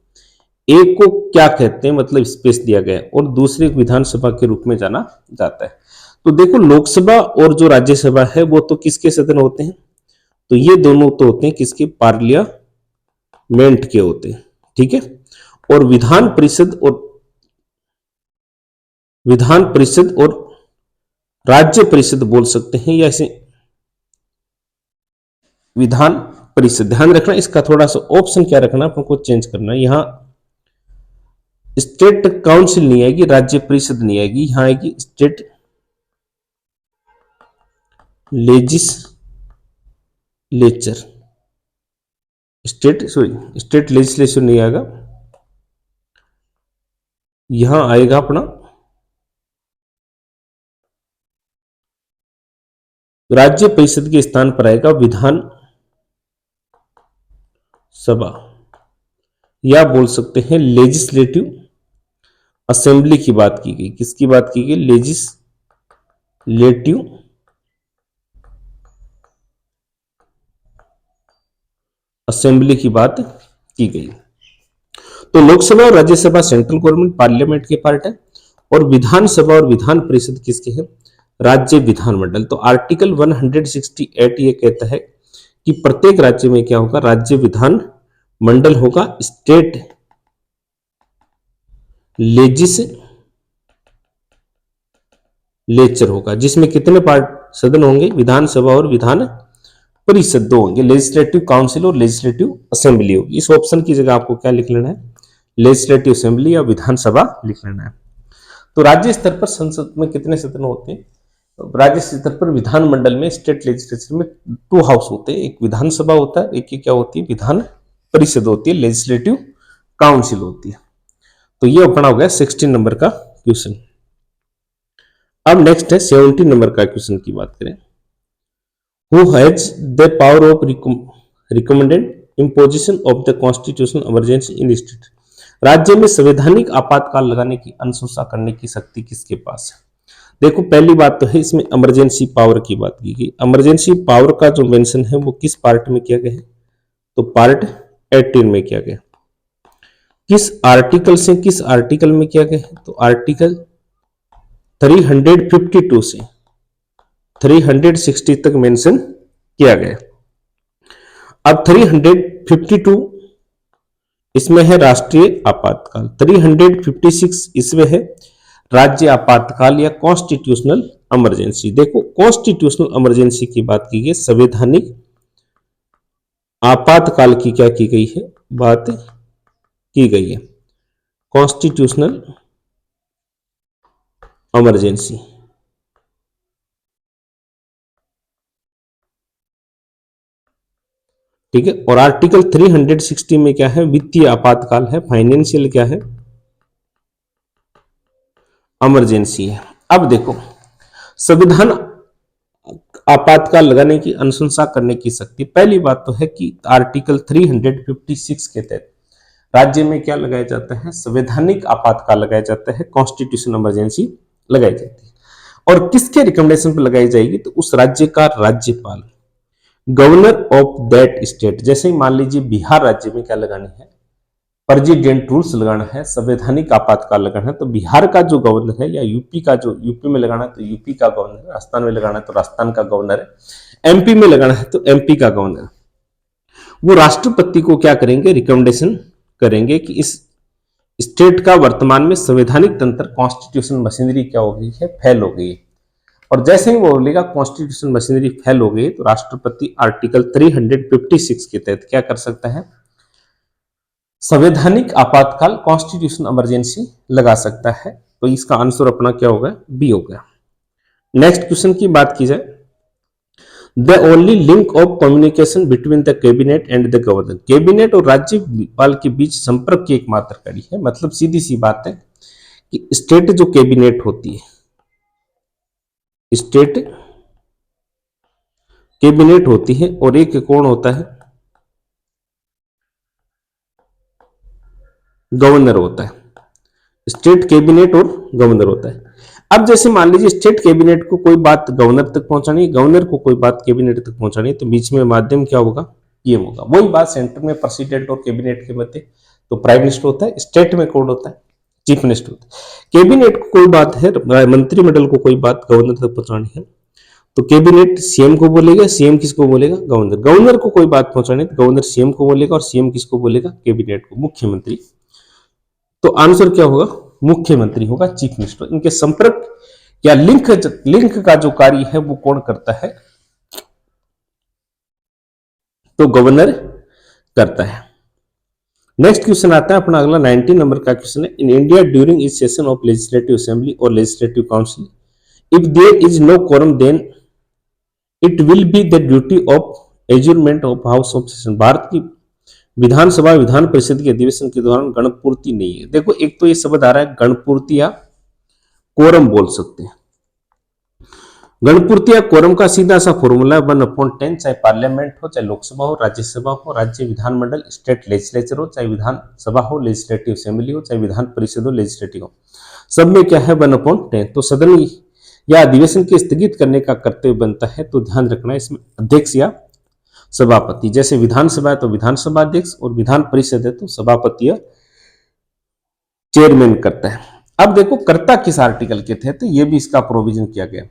एक को क्या कहते हैं मतलब स्पेस दिया गया है, और दूसरे को विधानसभा के रूप में जाना जाता है। तो देखो, लोकसभा और जो राज्यसभा है वो तो किसके सदन होते हैं, तो ये दोनों तो होते हैं किसके, पार्लियामेंट के होते हैं, ठीक है। और विधान परिषद और राज्य परिषद बोल सकते हैं, या इसे विधान परिषद। ध्यान रखना इसका थोड़ा सा ऑप्शन क्या रखना, आपको चेंज करना है। यहां स्टेट काउंसिल नहीं आएगी, राज्य परिषद नहीं आएगी, यहां आएगी स्टेट लेजिस्लेचर। स्टेट लेजिस्लेचर नहीं आएगा, यहां आएगा अपना राज्य परिषद के स्थान पर आएगा विधान सभा, या बोल सकते हैं लेजिस्लेटिव असेंबली की बात की गई। किसकी बात की गई, लेजिस्लेटिव असेंबली की बात की गई। तो लोकसभा और राज्यसभा सेंट्रल गवर्नमेंट पार्लियामेंट के पार्ट है, और विधानसभा और विधान परिषद किसके हैं, राज्य विधानमंडल। तो आर्टिकल 168 ये कहता है कि प्रत्येक राज्य में क्या होगा, राज्य विधान मंडल होगा, स्टेट लेजिस्लेचर होगा, जिसमें कितने सदन होंगे, विधानसभा और विधान परिषद दो होंगे, लेजिस्लेटिव काउंसिल और लेजिस्लेटिव असेंबली होगी। इस ऑप्शन की जगह आपको क्या लिख लेना है, लेजिस्लेटिव असेंबली या विधानसभा लिख लेना है। तो राज्य स्तर पर संसद में कितने सदन होते हैं, राज्य स्तर पर विधानमंडल में, स्टेट लेजिस्लेचर में 2 हाउस होते हैं, एक विधानसभा होता है, एक क्या होती है, विधान परिषद होती है, लेजिस्लेटिव काउंसिल होती है। तो ये अपना हो गया 16 नंबर का क्वेश्चन। अब नेक्स्ट है 17 नंबर का क्वेश्चन की बात करें। Who has the power of recommended imposition of the constitutional emergency in state? राज्य में संवैधानिक आपातकाल लगाने की अनुशंसा करने की शक्ति किसके पास है। देखो, पहली बात तो है इसमें इमरजेंसी पावर की बात की गई। इमरजेंसी पावर का जो मेंशन है वो किस पार्ट में किया गया है, तो पार्ट 18 में किया गया। किस आर्टिकल से किस आर्टिकल में किया गया है, तो आर्टिकल 352 से 360 तक मेंशन किया गया। अब 352 इसमें है राष्ट्रीय आपातकाल, 356 इसमें है राज्य आपातकाल या कॉन्स्टिट्यूशनल इमरजेंसी। देखो, कॉन्स्टिट्यूशनल इमरजेंसी की बात की गई, संवैधानिक आपातकाल की क्या की गई है, बात की गई है, कॉन्स्टिट्यूशनल इमरजेंसी। ठीक है, और आर्टिकल 360 में क्या है, वित्तीय आपातकाल है, फाइनेंशियल क्या है, इमरजेंसी है। अब देखो, संविधान आपातकाल लगाने की अनुशंसा करने की शक्ति, पहली बात तो है कि आर्टिकल 356 के तहत राज्य में क्या लगाया जाता है, संवैधानिक आपातकाल लगाया जाता है, कॉन्स्टिट्यूशन इमरजेंसी लगाई जाती है। और किसके रिकमेंडेशन पर लगाई जाएगी, तो उस राज्य का राज्यपाल, गवर्नर ऑफ दैट स्टेट। जैसे ही मान लीजिए बिहार राज्य में क्या लगानी है, प्रेसिडेंट रूल्स लगाना है, संवैधानिक आपातकाल लगाना है, तो बिहार का जो गवर्नर है, या यूपी का जो यूपी में लगाना है तो यूपी का गवर्नर है, राजस्थान में लगाना है तो राजस्थान का गवर्नर है, एमपी में लगाना है तो एमपी का गवर्नर। वो राष्ट्रपति को क्या करेंगे, रिकमेंडेशन करेंगे कि इस स्टेट का वर्तमान में संवैधानिक तंत्र, कॉन्स्टिट्यूशन मशीनरी क्या हो गई है, फेल हो गई है। और जैसे ही वो बोलेगा कॉन्स्टिट्यूशन मशीनरी फेल हो गई, तो राष्ट्रपति आर्टिकल 356 के तहत क्या कर सकता है, संवैधानिक आपातकाल, कॉन्स्टिट्यूशन इमरजेंसी लगा सकता है। तो इसका आंसर अपना क्या होगा, बी हो गया। नेक्स्ट क्वेश्चन की बात की जाए, the only link of communication between the cabinet and the governor. Cabinet और राज्यपाल के बीच संपर्क की एकमात्र कड़ी है। मतलब सीधी सी बात है कि स्टेट जो कैबिनेट होती है, स्टेट कैबिनेट होती है, और एक कौन होता है, गवर्नर होता है। स्टेट कैबिनेट और गवर्नर होता है। अब जैसे मान लीजिए स्टेट कैबिनेट को कोई बात गवर्नर तक पहुंचानी है, गवर्नर को कोई बात कैबिनेट तक पहुंचानी है, तो बीच में माध्यम क्या होगा, पीएम होगा। वही बात सेंटर में प्रेसिडेंट और कैबिनेट के मध्य तो प्राइम मिनिस्टर होता है, स्टेट में कौन होता है, चीफ मिनिस्टर होता है। कैबिनेट को कोई बात है, मंत्रिमंडल को कोई बात गवर्नर तक पहुंचानी है, तो कैबिनेट सीएम को बोलेगा, सीएम किसको बोलेगा, गवर्नर। गवर्नर को कोई बात पहुंचानी है तो गवर्नर सीएम को बोलेगा, और सीएम किसको बोलेगा, कैबिनेट को, मुख्यमंत्री। तो आंसर क्या होगा, मुख्यमंत्री होगा, चीफ मिनिस्टर। इनके संपर्क या लिंक का जो कार्य है वो कौन करता है, तो गवर्नर करता है। नेक्स्ट क्वेश्चन आता है अपना अगला 19 नंबर का क्वेश्चन है, in India during this session of legislative assembly और legislative council if there is no quorum then it will be the duty of adjournment of house of session. भारत की विधानसभा विधान परिषद के अधिवेशन के दौरान गणपूर्ति नहीं है। देखो एक तो ये शब्द आ रहा है गणपूर्ति या कोरम बोल सकते हैं। गणपूर्ति या कोरम का सीधा सा फॉर्मूला 1/10, चाहे पार्लियामेंट हो, चाहे लोकसभा हो, राज्यसभा हो, राज्य विधानमंडल, स्टेट लेजिस्लेचर हो, चाहे विधानसभा हो, लेजिस्लेटिव असेंबली हो, चाहे विधान परिषद हो, लेजिस्लेटिव हो, सब में क्या है 1/10। तो सदन या अधिवेशन के स्थगित करने का कर्तव्य बनता है। तो ध्यान रखना इसमें अध्यक्ष या सभापति, जैसे विधानसभा है तो विधानसभा अध्यक्ष, और विधान परिषद है तो सभापति या चेयरमैन करता है। अब देखो कर्ता किस आर्टिकल के थे, तो ये भी इसका प्रोविजन किया गया।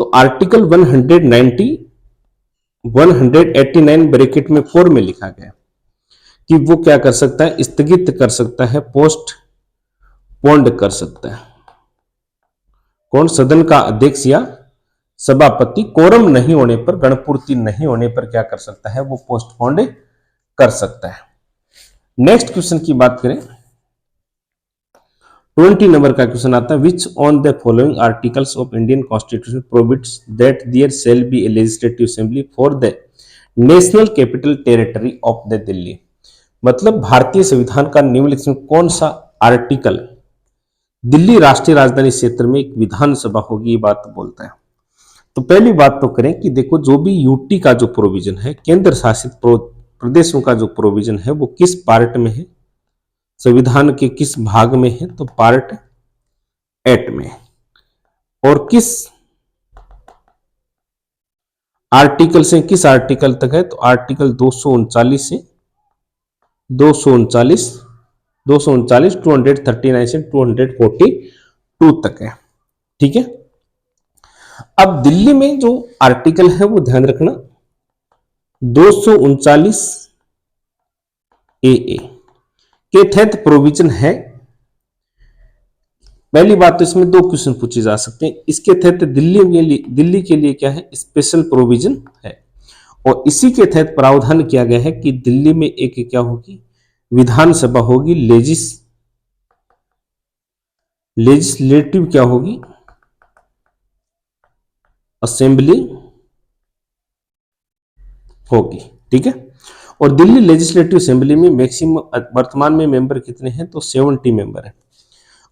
तो आर्टिकल 189 ब्रैकेट में 4 में लिखा गया कि वो क्या कर सकता है, स्थगित कर सकता है, पोस्ट पोन्ड कर सकता है। कौन, सदन का अध्यक्ष या सभापति कोरम नहीं होने पर, गणपूर्ति नहीं होने पर क्या कर सकता है, वो पोस्टपोन्ड कर सकता है। नेक्स्ट क्वेश्चन की बात करें, 20 नंबर का क्वेश्चन आता है, which on the following articles of Indian constitution provides that there shall be a legislative assembly for the national capital territory of the Delhi. मतलब भारतीय संविधान का निम्नलिखित में कौन सा आर्टिकल दिल्ली राष्ट्रीय राजधानी क्षेत्र में एक विधानसभा होगी, ये बात बोलता है। तो पहली बात तो करें कि देखो जो भी यूटी का जो प्रोविजन है, केंद्र शासित प्रदेशों का जो प्रोविजन है, वो किस पार्ट में है, संविधान के किस भाग में है, तो पार्ट 8 में। और किस आर्टिकल से किस आर्टिकल तक है, तो आर्टिकल 239 से 239 239 से 242 तक है। ठीक है। अब दिल्ली में जो आर्टिकल है वो ध्यान रखना 239 ए के तहत प्रोविजन है। पहली बात तो इसमें 2 क्वेश्चन पूछे जा सकते हैं। इसके तहत दिल्ली के लिए क्या है, स्पेशल प्रोविजन है, और इसी के तहत प्रावधान किया गया है कि दिल्ली में एक क्या होगी, विधानसभा होगी, लेजिस्लेटिव क्या होगी, असेंबली होगी। ठीक है। और दिल्ली लेजिस्लेटिव असेंबली में मैक्सिमम वर्तमान में मेंबर कितने हैं, तो 70 मेंबर है।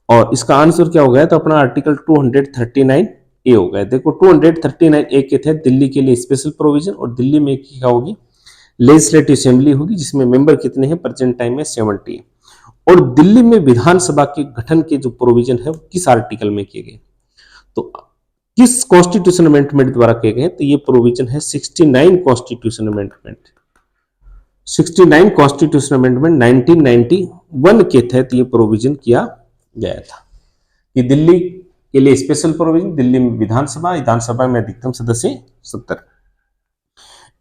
और इसका आंसर क्या हो गया, तो अपना आर्टिकल 239 ए हो गया। देखो 239 ए के तहत दिल्ली के लिए स्पेशल प्रोविजन, और दिल्ली में क्या होगी, लेजिस्लेटिव असेंबली होगी, जिसमें मेंबर कितने हैं, प्रेजेंट टाइम में 70 है। और दिल्ली में विधानसभा के गठन के जो प्रोविजन है वो किस आर्टिकल में किए गए, तो किस कॉन्स्टिट्यूशन अमेंडमेंट द्वारा किए गए, तो ये प्रोविजन है 69 कॉन्स्टिट्यूशन अमेंडमेंट। 69 कॉन्स्टिट्यूशन अमेंडमेंट 1991 के तहत ये प्रोविजन किया गया था कि दिल्ली के लिए स्पेशल प्रोविजन, दिल्ली में विधानसभा में अधिकतम सदस्य 70।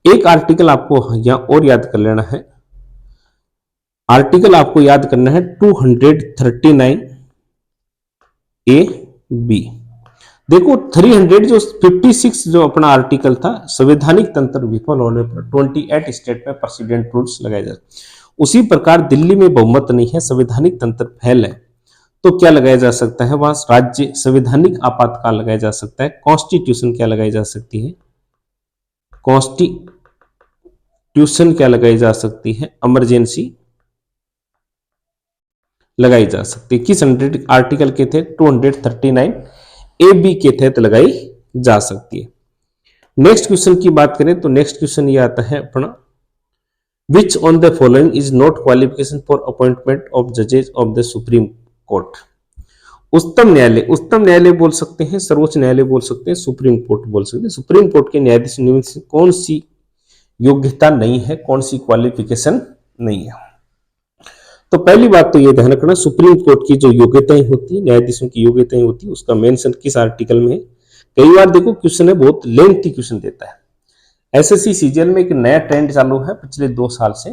एक आर्टिकल आपको यहां और याद कर लेना है, आर्टिकल आपको याद करना है 239 ए बी। देखो 300 जो 56 जो अपना आर्टिकल था, संवैधानिक तंत्र विफल होने पर 28 स्टेट में प्रेसिडेंट रूल्स लगाए जाते, उसी प्रकार दिल्ली में बहुमत नहीं है, संवैधानिक तंत्र फेल है, तो क्या लगाया जा सकता है, वहां राज्य संवैधानिक आपातकाल लगाया जा सकता है, कॉन्स्टिट्यूशन क्या लगाई जा सकती है, कॉन्स्टिट्यूशन क्या लगाई जा सकती है, इमरजेंसी लगाई जा सकती है। किस आर्टिकल के थे, 239 ए बी के तहत लगाई जा सकती है। नेक्स्ट क्वेश्चन की बात करें तो नेक्स्ट क्वेश्चन ये आता है अपना, which on the following is not qualification for appointment of जजेस ऑफ द सुप्रीम कोर्ट। उच्चतम न्यायालय बोल सकते हैं, सर्वोच्च न्यायालय बोल सकते हैं, सुप्रीम कोर्ट बोल सकते हैं। सुप्रीम कोर्ट के न्यायाधीश नियुक्त कौन सी योग्यता नहीं है, कौन सी क्वालिफिकेशन नहीं है। तो पहली बात तो ये ध्यान रखना, सुप्रीम कोर्ट की जो योग्यताएं होती है, न्यायाधीशों की योग्यताएं होती है, उसका मेंशन किस आर्टिकल में है। कई बार देखो क्वेश्चन है बहुत लेंथी क्वेश्चन देता है। एसएससी सीजीएल में एक नया ट्रेंड चालू है पिछले 2 साल से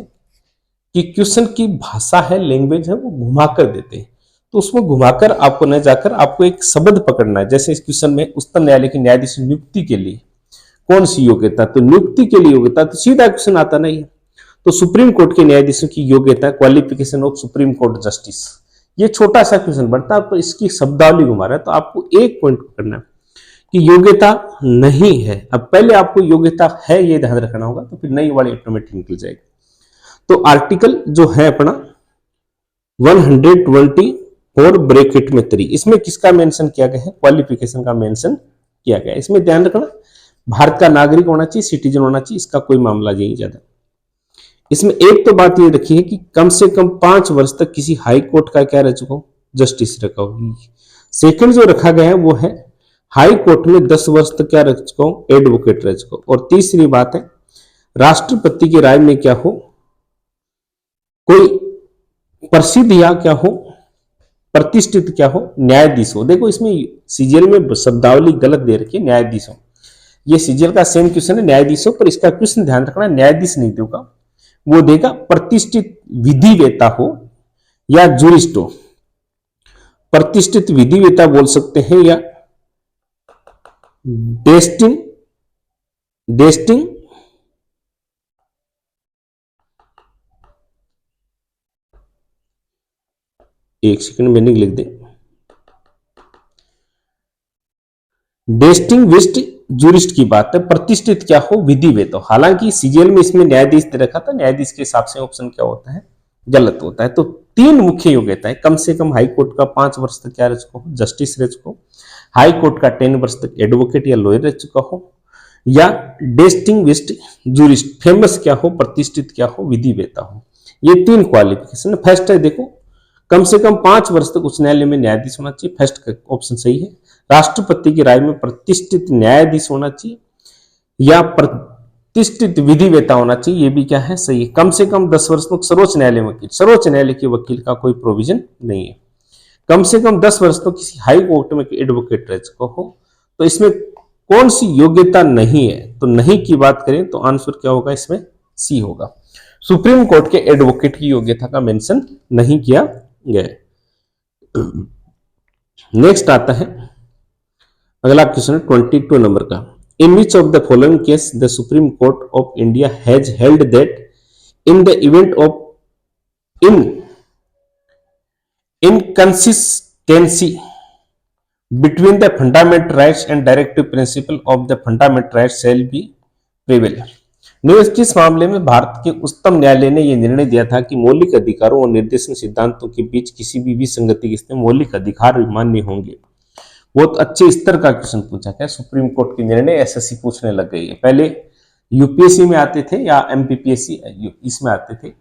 कि क्वेश्चन की भाषा है, लैंग्वेज है, वो घुमाकर देते हैं। तो उसमें घुमाकर आपको न जाकर आपको एक शब्द पकड़ना है। जैसे इस क्वेश्चन में उच्चतम न्यायालय के न्यायाधीश नियुक्ति के लिए कौन सी योग्यता, तो नियुक्ति के लिए योग्यता, तो सीधा क्वेश्चन आता नहीं है। तो सुप्रीम कोर्ट के न्यायाधीशों की योग्यता, qualification of supreme court justice, ये छोटा सा क्वेश्चन बढ़ता है, पर इसकी शब्दावली घुमा रहा है। तो आपको एक पॉइंट पकड़ना है कि योग्यता नहीं है। अब पहले आपको योग्यता है ये ध्यान रखना होगा, तो फिर नई वाली ऑटोमेटिक निकल जाएगी। तो आर्टिकल जो है अपना 124 ब्रैकेट में 3, इसमें किसका मेंशन किया गया है, क्वालिफिकेशन का मेंशन किया गया है। इसमें ध्यान रखना भारत का नागरिक होना चाहिए, सिटीजन होना चाहिए, इसका कोई मामला नहीं ज्यादा। इसमें एक तो बात ये रखी है कि कम से कम 5 वर्ष तक किसी हाई कोर्ट का क्या रह चुका हो, जस्टिस रखा हो। सेकंड जो रखा गया है वो है हाई कोर्ट में 10 वर्ष तक क्या रह चुका हो, एडवोकेट रह चुका हो। और तीसरी बात है राष्ट्रपति की राय में क्या हो, कोई प्रसिद्ध या क्या हो, प्रतिष्ठित क्या हो, न्यायाधीश हो। देखो इसमें सीजीएल में शब्दावली गलत दे रखी है, न्यायाधीश हो। ये सीजीएल का सेम क्वेश्चन है, न्यायाधीश हो, पर इसका क्वेश्चन ध्यान रखना न्यायाधीश नहीं देगा, वो देगा प्रतिष्ठित विधिवेता हो या जूरिस्ट हो। प्रतिष्ठित विधिवेता बोल सकते हैं या डेस्टिंग एक सेकंड मीनिंग लिख दे, डेस्टिंग्विश्ड जूरिस्ट की बात है। प्रतिष्ठित क्या हो, विधिवेता। हालांकि सीजीएल में इसमें न्यायाधीश दे रखा था, न्यायाधीश के हिसाब से ऑप्शन क्या होता है, गलत होता है। तो 3 मुख्य योग्यता है, कम से कम हाई कोर्ट का 5 वर्ष तक क्या रह चुका हो, जस्टिस रह चुका हो, हाई कोर्ट का 10 वर्ष तक एडवोकेट या लॉयर रह चुका हो, या डिस्टिंग्विश्ड जूरिस्ट, फेमस क्या हो, प्रतिष्ठित क्या हो, विधिवेता हो। ये 3 क्वालिफिकेशन। फर्स्ट है देखो कम से कम 5 वर्ष तक उच्च न्यायालय में न्यायाधीश होना चाहिए, फर्स्ट ऑप्शन सही है। राष्ट्रपति की राय में प्रतिष्ठित न्यायाधीश होना चाहिए या प्रतिष्ठित विधिवेता होना चाहिए, ये भी क्या है, सही है। कम से कम 10 वर्ष तक सर्वोच्च न्यायालय वकील, सर्वोच्च न्यायालय के वकील का कोई प्रोविजन नहीं है। कम से कम 10 वर्ष तक किसी हाई कोर्ट में एडवोकेट रह चुका हो। तो इसमें कौन सी योग्यता नहीं है, तो नहीं की बात करें तो आंसर क्या होगा, इसमें सी होगा। सुप्रीम कोर्ट के एडवोकेट की योग्यता का मेंशन नहीं किया गया। नेक्स्ट आता है अगला क्वेश्चन 22 नंबर का, in which of the following case the supreme court of India has held that in the event of inconsistency between the fundamental rights and directive principle of the fundamental rights shall be prevail। News किस मामले में भारत के उच्चतम न्यायालय ने यह निर्णय दिया था कि मौलिक अधिकारों और निर्देशन सिद्धांतों के बीच किसी भी विसंगति की स्थिति में मौलिक अधिकार मान्य होंगे। बहुत अच्छे स्तर का क्वेश्चन पूछा गया, सुप्रीम कोर्ट के निर्णय एसएससी पूछने लग गई है। पहले यूपीएससी में आते थे या एमपीपीएससी इसमें आते थे,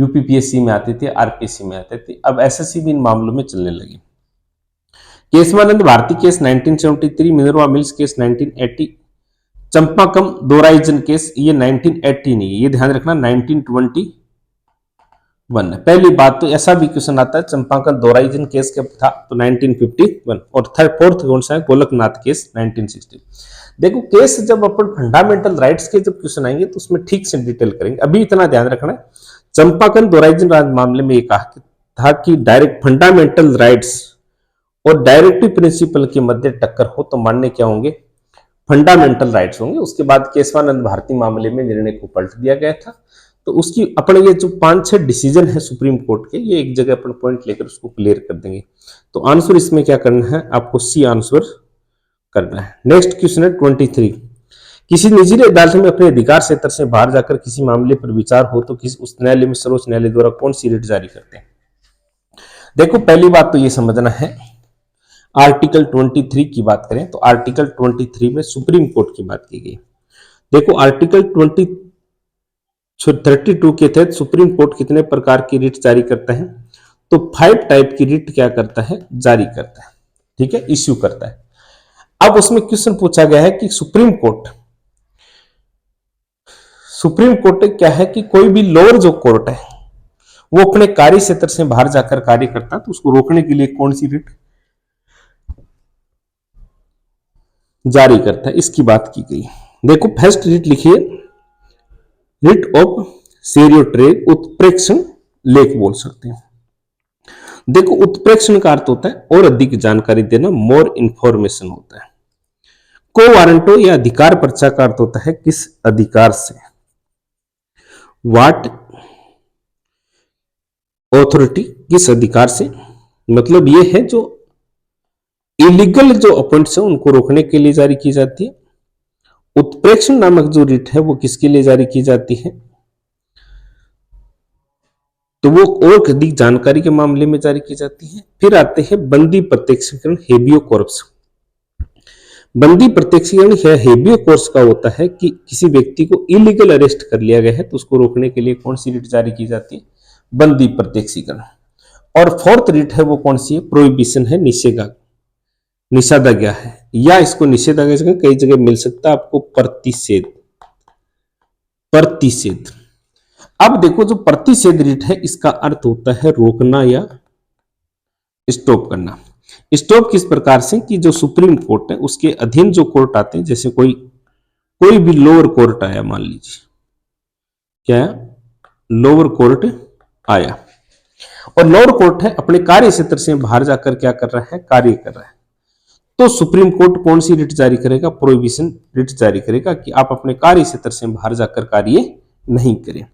यूपीपीएससी में आते थे, आरपीएससी में आते थे, अब एसएससी भी इन मामलों में चलने लगे। Keshavananda Bharati case 1973, Minerva Mills case 1980, Champakam Dorairajan case ये 1980 नहीं, ये ध्यान रखना 1921 है। पहली बात तो ऐसा भी क्वेश्चन आता है चंपाकन दोराइजन केस कब था, तो 1951। और थर्ड फोर्थ कौन सा है, गोलकनाथ केस 1960। देखो केस जब अपन फंडामेंटल राइट्स के जब क्वेश्चन आएंगे तो उसमें ठीक से डिटेल करेंगे, अभी इतना ध्यान रखना है। चंपाकन दोराइजन मामले में ये कहा था कि डायरेक्ट फंडामेंटल राइट्स और डायरेक्टिव प्रिंसिपल के मध्य टक्कर हो तो मानने क्या होंगे, फंडामेंटल राइट्स होंगे। उसके बाद केशवानंद भारती मामले में निर्णय को पलट दिया गया था। तो उसकी अपने ये जो 5-6 डिसीजन है सुप्रीम कोर्ट के, ये एक जगह अपन पॉइंट लेकर उसको क्लियर कर देंगे। तो आंसर इसमें क्या करना है, आपको सी आंसर करना है। नेक्स्ट क्वेश्चन है 23, किसी निजी अदालत में अपने अधिकार क्षेत्र से बाहर जाकर किसी मामले पर विचार हो तो किसी उस न्यायालय में सर्वोच्च न्यायालय द्वारा कौन सी रिट जारी करते हैं। देखो पहली बात तो ये समझना है, आर्टिकल 23 की बात करें तो आर्टिकल 23 में सुप्रीम कोर्ट की बात की गई। देखो आर्टिकल 32 के तहत सुप्रीम कोर्ट कितने प्रकार की रिट जारी करता है, तो 5 टाइप की रिट क्या करता है, जारी करता है, ठीक है, इश्यू करता है। अब उसमें क्वेश्चन पूछा गया है कि सुप्रीम कोर्ट क्या है कि कोई भी लोअर जो कोर्ट है वो अपने कार्य क्षेत्र से बाहर जाकर कार्य करता है तो उसको रोकने के लिए कौन सी रिट जारी करता है, इसकी बात की गई। देखो फर्स्ट रिट लिखिए, रिट ऑफ सेरियोट्रेक, उत्प्रेक्षण लेख बोल सकते हैं। देखो उत्प्रेक्षण का अर्थ होता है और अधिक जानकारी देना, मोर इंफॉर्मेशन होता है। को वारंटो या अधिकार पर्चा का अर्थ होता है किस अधिकार से, वाट ऑथोरिटी, किस अधिकार से, मतलब ये है जो इलीगल जो अपॉइंट्स है उनको रोकने के लिए जारी की जाती है। उत्प्रेक्षण नामक जो रिट है वो किसके लिए जारी की जाती है, तो वो और अधिक जानकारी के मामले में जारी की जाती है। फिर आते हैं बंदी प्रत्यक्षीकरण, हेबियो कॉर्पस। बंदी प्रत्यक्षीकरण या हेबियो कॉर्पस का होता है कि किसी व्यक्ति को इलीगल अरेस्ट कर लिया गया है तो उसको रोकने के लिए कौन सी रिट जारी की जाती है, बंदी प्रत्यक्षीकरण। और फोर्थ रिट है वो कौन सी है, प्रोहिबिशन है, निषेधाज्ञा है, या इसको निषेधाज्ञा कई जगह मिल सकता है आपको, प्रतिषेध। अब देखो जो प्रतिषेध रिट है इसका अर्थ होता है रोकना या स्टॉप करना। स्टॉप किस प्रकार से कि जो सुप्रीम कोर्ट है उसके अधीन जो कोर्ट आते हैं, जैसे कोई भी लोअर कोर्ट आया, मान लीजिए क्या लोअर कोर्ट आया और लोअर कोर्ट है अपने कार्य क्षेत्र से बाहर जाकर क्या कर रहा है, कार्य कर रहा है, तो सुप्रीम कोर्ट कौन सी रिट जारी करेगा, प्रोहिबिशन रिट जारी करेगा कि आप अपने कार्य क्षेत्र से बाहर जाकर कार्य नहीं करें।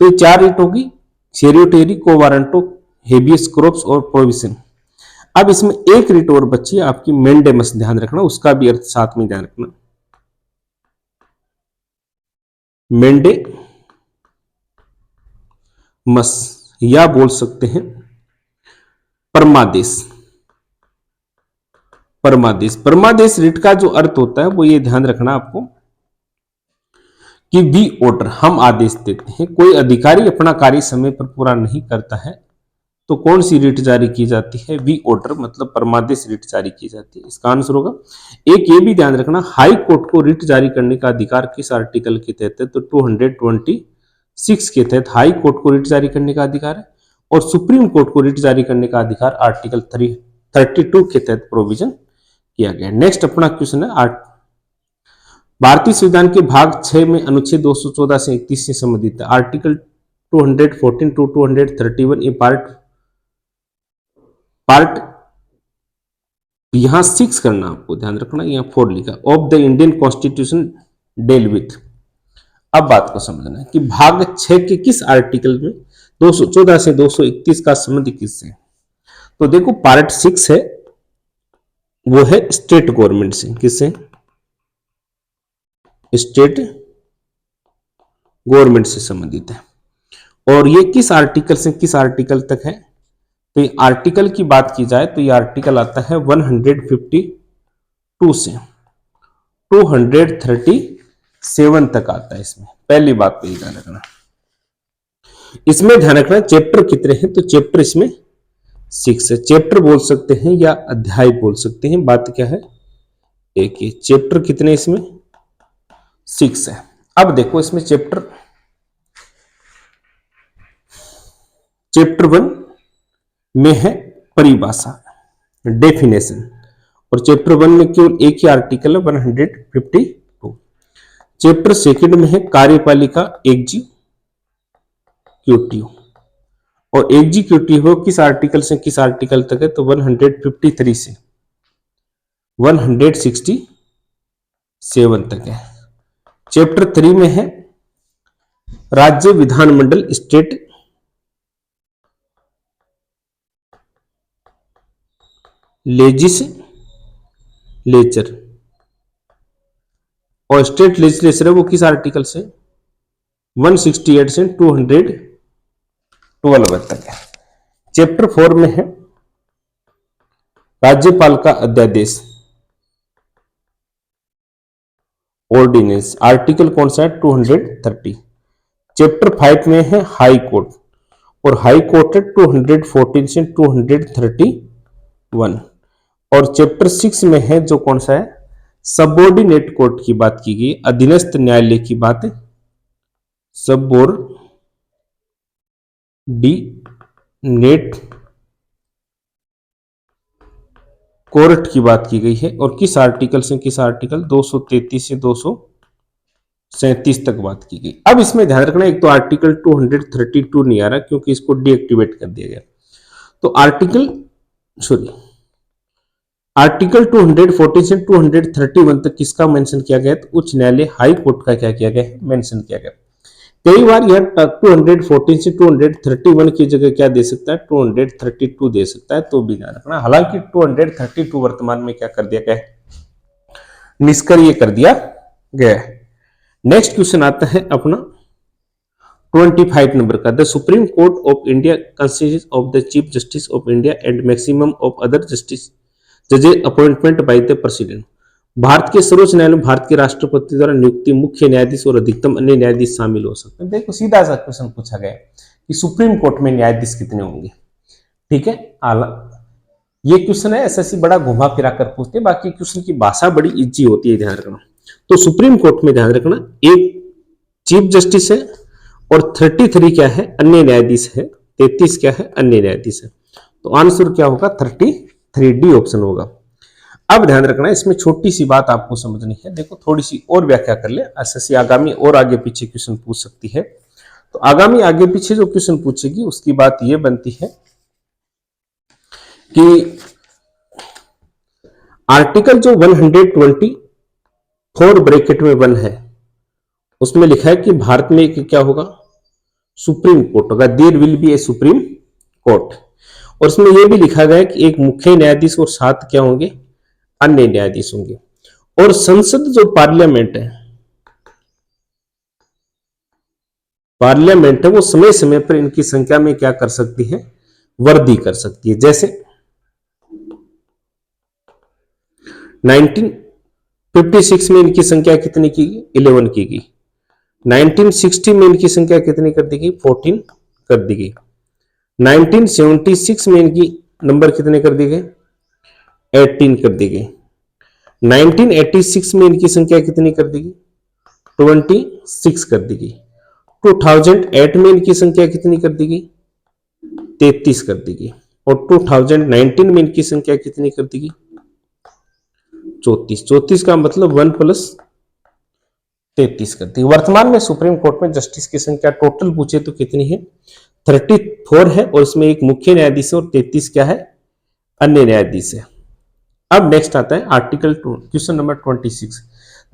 तो ये 4 रिट होगी, सेरियोटेरी, को वारंटो, हेबियस कॉर्पस और प्रोहिबिशन। अब इसमें एक रिट और बची है आपकी मेंडेमस, ध्यान रखना उसका भी अर्थ साथ में ध्यान रखना, मेंडेमस या बोल सकते हैं परमादेश रिट का जो अर्थ होता है वो ये ध्यान रखना आपको कि वी ऑर्डर, हम आदेश देते हैं। कोई अधिकारी अपना कार्य समय पर पूरा नहीं करता है तो कौन सी रिट जारी की जाती है, वी ऑर्डर, मतलब परमादेश रिट जारी की जाती है। इसका आंसर होगा। एक ये भी ध्यान रखना, हाई कोर्ट को रिट जारी करने का अधिकार किस आर्टिकल के तहत है, तो 226 के तहत हाई कोर्ट को रिट जारी करने का अधिकार है और सुप्रीम कोर्ट को रिट जारी करने का अधिकार आर्टिकल 32 के तहत प्रोविजन किया गया। नेक्स्ट अपना क्वेश्चन है भारतीय संविधान के भाग 6 में अनुच्छेद 214 से 31 से संबंधित है। आर्टिकल 214 टू 231 ये पार्ट यहां 6 करना, आपको ध्यान रखना, यहां 4 लिखा, of the Indian constitution deal with. अब बात को समझना है कि भाग 6 के किस आर्टिकल में 214 से 231 का संबंध किससे, तो देखो पार्ट 6 है वो है स्टेट गवर्नमेंट से, किससे, स्टेट गवर्नमेंट से संबंधित है। और ये किस आर्टिकल से किस आर्टिकल तक है, तो ये आर्टिकल की बात की जाए तो ये आर्टिकल आता है 152 से 237 तक आता है। इसमें पहली बात तो ये ध्यान रखना। इसमें ध्यान रखना चैप्टर कितने हैं, तो चैप्टर इसमें 6 है। चैप्टर बोल सकते हैं या अध्याय बोल सकते हैं, बात क्या है एक ही। चैप्टर कितने इसमें 6 है। अब देखो इसमें चैप्टर 1 में है परिभाषा, डेफिनेशन, और चैप्टर 1 में केवल एक ही आर्टिकल है 152। चैप्टर 2 में है कार्यपालिका एग्जीक्यूटिव, और एग्जीक्यूटिव किस आर्टिकल से किस आर्टिकल तक है, तो 153 से 167 तक है। चैप्टर 3 में है राज्य विधानमंडल, स्टेट लेजिस्लेचर, और स्टेट लेजिस्लेचर है वो किस आर्टिकल से 168 से 212 तक है। चैप्टर 4 में है राज्यपाल का अध्यादेश, ऑर्डिनेंस, आर्टिकल कौन सा है 230। चैप्टर 5 में है हाई कोर्ट, और हाई कोर्ट है 214 से 231। और चैप्टर 6 में है जो कौन सा है सबऑर्डिनेट कोर्ट की बात की गई, अधीनस्थ न्यायालय की बात, सबऑर्डिनेट कोर्ट की बात की गई है, और किस आर्टिकल से किस आर्टिकल 233 से 237 तक बात की गई। अब इसमें ध्यान रखना एक तो आर्टिकल 232 नहीं आ रहा क्योंकि इसको डीएक्टिवेट कर दिया गया, तो आर्टिकल 214 से 231 तक किसका मेंशन किया गया, तो उच्च न्यायालय हाई कोर्ट का क्या किया गया है, मेंशन किया गया। कई बार यह 214 से 231 की जगह क्या दे सकता है 232 दे सकता है, तो भी ध्यान रखना। हालांकि 232 वर्तमान में क्या कर दिया गया है, निष्क्रिय कर दिया गया है। नेक्स्ट क्वेश्चन आता है अपना 25 नंबर का, the supreme court of India consist of the chief justice of India and maximum of other justice जजेस अपॉइंटमेंट बाय द प्रेसिडेंट। भारत के सर्वोच्च न्यायालय में भारत के राष्ट्रपति द्वारा नियुक्ति मुख्य न्यायाधीश और अधिकतम अन्य न्यायाधीश शामिल हो सकते हैं। देखो सीधा सा क्वेश्चन पूछा गया कि सुप्रीम कोर्ट में न्यायाधीश कितने होंगे, ठीक है। ये क्वेश्चन है एसएससी बड़ा घुमा फिरा कर पूछते हैं, बाकी क्वेश्चन की भाषा बड़ी इजी होती है, ध्यान रखना। तो सुप्रीम कोर्ट में ध्यान रखना एक चीफ जस्टिस है और 33 क्या है अन्य न्यायाधीश है, 33 क्या है अन्य न्यायाधीश है। तो आंसर क्या होगा 33D ऑप्शन होगा। अब ध्यान रखना इसमें छोटी सी बात आपको समझनी है, देखो थोड़ी सी और व्याख्या कर ले, एसएससी आगामी और आगे पीछे क्वेश्चन पूछ सकती है। तो आगामी आगे पीछे जो क्वेश्चन पूछेगी उसकी बात यह बनती है कि आर्टिकल जो 124 ब्रैकेट में 1 है उसमें लिखा है कि भारत में एक क्या होगा सुप्रीम कोर्ट होगा, there will be a supreme court. और इसमें यह भी लिखा गया है कि एक मुख्य न्यायाधीश और 7 क्या होंगे अन्य न्यायाधीश होंगे। और संसद जो पार्लियामेंट है वो समय समय पर इनकी संख्या में क्या कर सकती है वृद्धि कर सकती है। जैसे 1956 में इनकी संख्या कितनी की गई 11 की गई, 1960 में इनकी संख्या कितनी कर दी गई 14 कर दी गई, 1976 में इनकी नंबर कितने कर दी गए 18 कर दी गई, 1986 में इनकी संख्या कितनी कर दी गई 26 कर दी गई, 2008 में इनकी संख्या कितनी कर दी गई 33 कर दी गई, और 2019 में इनकी संख्या कितनी कर दी गई 34 का मतलब 1 + 33 कर दी। वर्तमान में सुप्रीम कोर्ट में जस्टिस की संख्या टोटल पूछे तो कितनी है 34 है, और इसमें एक मुख्य न्यायाधीश और 33 क्या है अन्य न्यायाधीश है। अब नेक्स्ट आता है article 2 question number 26,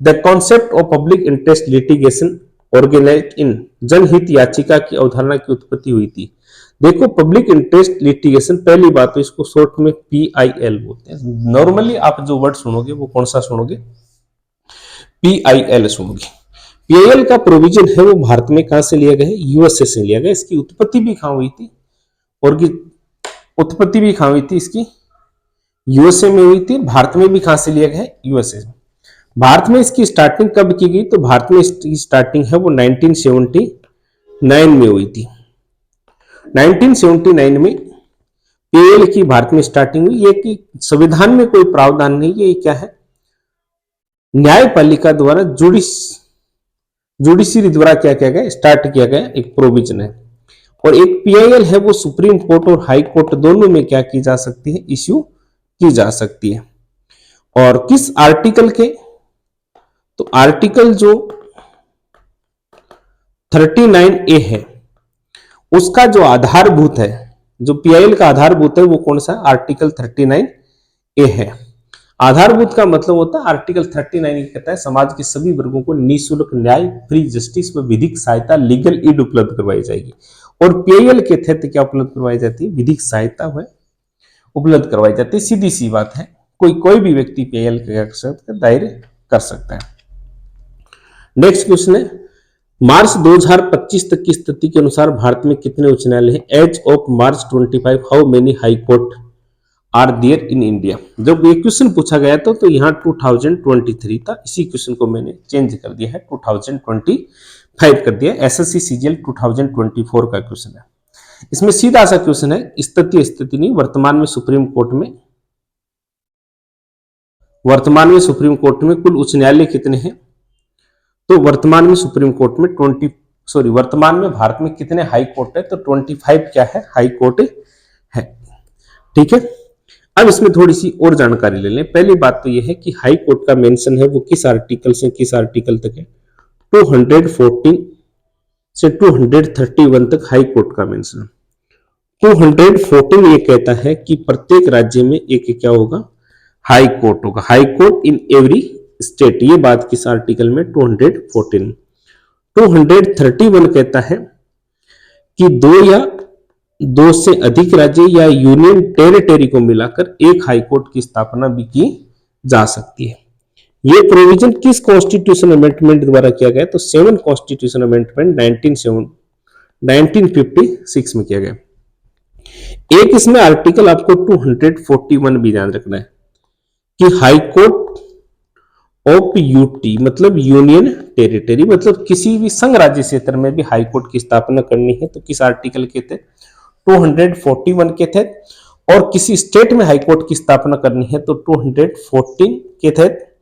the concept of public interest litigation organise in जनहित याचिका की अवधारणा की उत्पत्ति हुई थी। देखो पब्लिक इंटरेस्ट लिटिगेशन पहली बात तो इसको शॉर्ट में PIL बोलते हैं। नॉर्मली आप जो वर्ड सुनोगे वो कौन सा सुनोगे PIL सुनोगे। PIL का प्रोविजन है वो भारत में कहां से लिया गया है USA से लिया गया। इसकी उत्पत्ति भी कहां हुई थी और उत्पत्ति भी कहां हुई थी इसकी USA में हुई थी, भारत में भी कहां से लिया गया है USA में। भारत में इसकी स्टार्टिंग कब की गई तो भारत में इसकी स्टार्टिंग है वो 1979 में हुई थी। 1979 में पीएल की भारत में स्टार्टिंग हुई। ये कि संविधान में कोई प्रावधान नहीं है, ये क्या है, न्यायपालिका द्वारा जुडिशरी द्वारा क्या किया गया, स्टार्ट किया गया एक प्रोविजन है। और एक पीआईएल है वो सुप्रीम कोर्ट और हाई कोर्ट दोनों में क्या की जा सकती है, इश्यू की जा सकती है। और किस आर्टिकल के, तो आर्टिकल जो 39A है उसका जो आधारभूत है, जो पीआईएल का आधारभूत है वो कौन सा, आर्टिकल 39A है। आधारभूत का मतलब होता है आर्टिकल 39 कहता है समाज के सभी वर्गों को निःशुल्क न्याय, फ्री जस्टिस व विधिक सहायता, लीगल एड उपलब्ध करवाई जाएगी। और पीआईएल के तहत क्या उपलब्ध करवाई जाती है, विधिक सहायता वह उपलब्ध करवाई जाती है। सीधी सी बात है, कोई भी व्यक्ति पीआईएल के दायरे कर सकता है। नेक्स्ट क्वेश्चन है, मार्च 2025 तक की स्थिति के अनुसार भारत में कितने उच्च न्यायालय हैं? As of March 25 how many high court are there in India? जब ये क्वेश्चन पूछा गया था तो यहाँ 2023 था, इसी क्वेश्चन को मैंने चेंज कर दिया है, 2025 कर दिया। एसएससी सीजीएल 2024 का क्वेश्चन है। इसमें सीधा सा क्वेश्चन है, स्थिति नहीं, वर्तमान में सुप्रीम कोर्ट में कुल उच्च न्यायालय कितने हैं? तो वर्तमान में सुप्रीम कोर्ट में वर्तमान में भारत में कितने हाई कोर्ट है? तो 25 क्या है, हाई कोर्ट है। ठीक है, अब इसमें थोड़ी सी और जानकारी ले लें। पहली बात तो यह है कि हाई कोर्ट का मेंशन है वो किस आर्टिकल से किस आर्टिकल तक है, 214 से 231 तक हाई कोर्ट का मेंशन है। 214 ये कहता है कि प्रत्येक राज्य में एक क्या होगा, हाई कोर्ट होगा, high court in every state. ये बात किस आर्टिकल में, 214। 231 कहता है कि दो से अधिक राज्य या यूनियन टेरिटरी को मिलाकर एक हाई कोर्ट की स्थापना भी की जा सकती है। ये प्रोविजन किस कॉन्स्टिट्यूशन अमेंडमेंट द्वारा किया गया? तो 7 कॉन्स्टिट्यूशन अमेंडमेंट 1956 में किया गया। एक इसमें आर्टिकल आपको 241 भी ध्यान रखना है कि हाई कोर्ट ऑफ यूटी मतलब यूनियन टेरिटरी, मतलब किसी भी संघ राज्य क्षेत्र में भी हाई कोर्ट की स्थापना करनी है तो किस आर्टिकल के तहत, 241 के तहत। और किसी स्टेट में हाई कोर्ट की स्थापना करनी है तो 214 के तहत।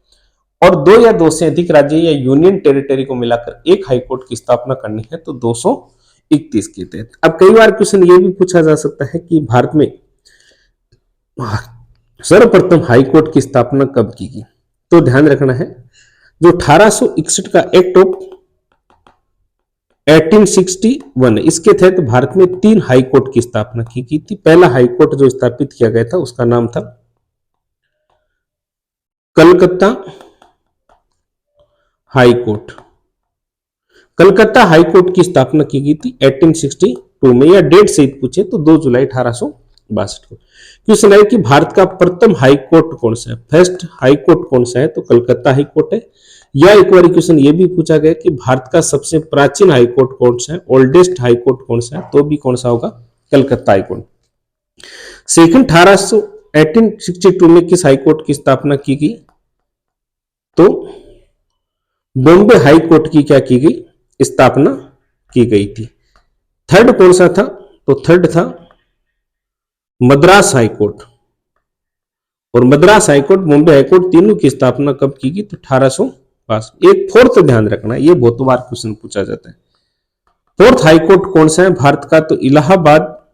और दो या दो से अधिक राज्य या यूनियन टेरिटरी को मिलाकर एक हाई कोर्ट की स्थापना करनी है तो 231 के तहत। अब कई बार क्वेश्चन ये भी पूछा जा सकता है कि भारत में सर्वप्रथम हाई कोर्ट की स्थापना कब की गई? तो ध्यान रखना है, जो 1861 का एक्ट ऑफ 1861 इसके तहत भारत में 3 हाई कोर्ट की स्थापना की गई थी। पहला हाई कोर्ट जो स्थापित किया गया था उसका नाम था Calcutta high court. Calcutta high court की स्थापना की गई थी 1862 में, या डेट सहित पूछे तो 2 जुलाई 1862 को। क्वेश्चन है कि भारत का प्रथम हाई कोर्ट कौन सा है, फर्स्ट हाई कोर्ट कौन सा है? तो कलकत्ता हाई कोर्ट है। या एक बार क्वेश्चन ये भी पूछा गया कि भारत का सबसे प्राचीन हाई कोर्ट कौन सा है, ओल्डेस्ट हाई कोर्ट कौन सा है? तो भी कौन सा होगा, कलकत्ता हाई कोर्ट। सेकंड 1862 में किस हाई कोर्ट की स्थापना की गई? तो बॉम्बे हाई कोर्ट की क्या की गई, स्थापना की गई थी। थर्ड कौन सा था? तो थर्ड था मद्रास हाई कोर्ट। और Madras high court, Bombay high court, तीनों की स्थापना कब की गई? तो 1852। एक फोर्थ ध्यान रखना, ये बहुत बार क्वेश्चन पूछा जाता है। फोर्थ हाई कोर्ट कौन सा है भारत का? तो इलाहाबाद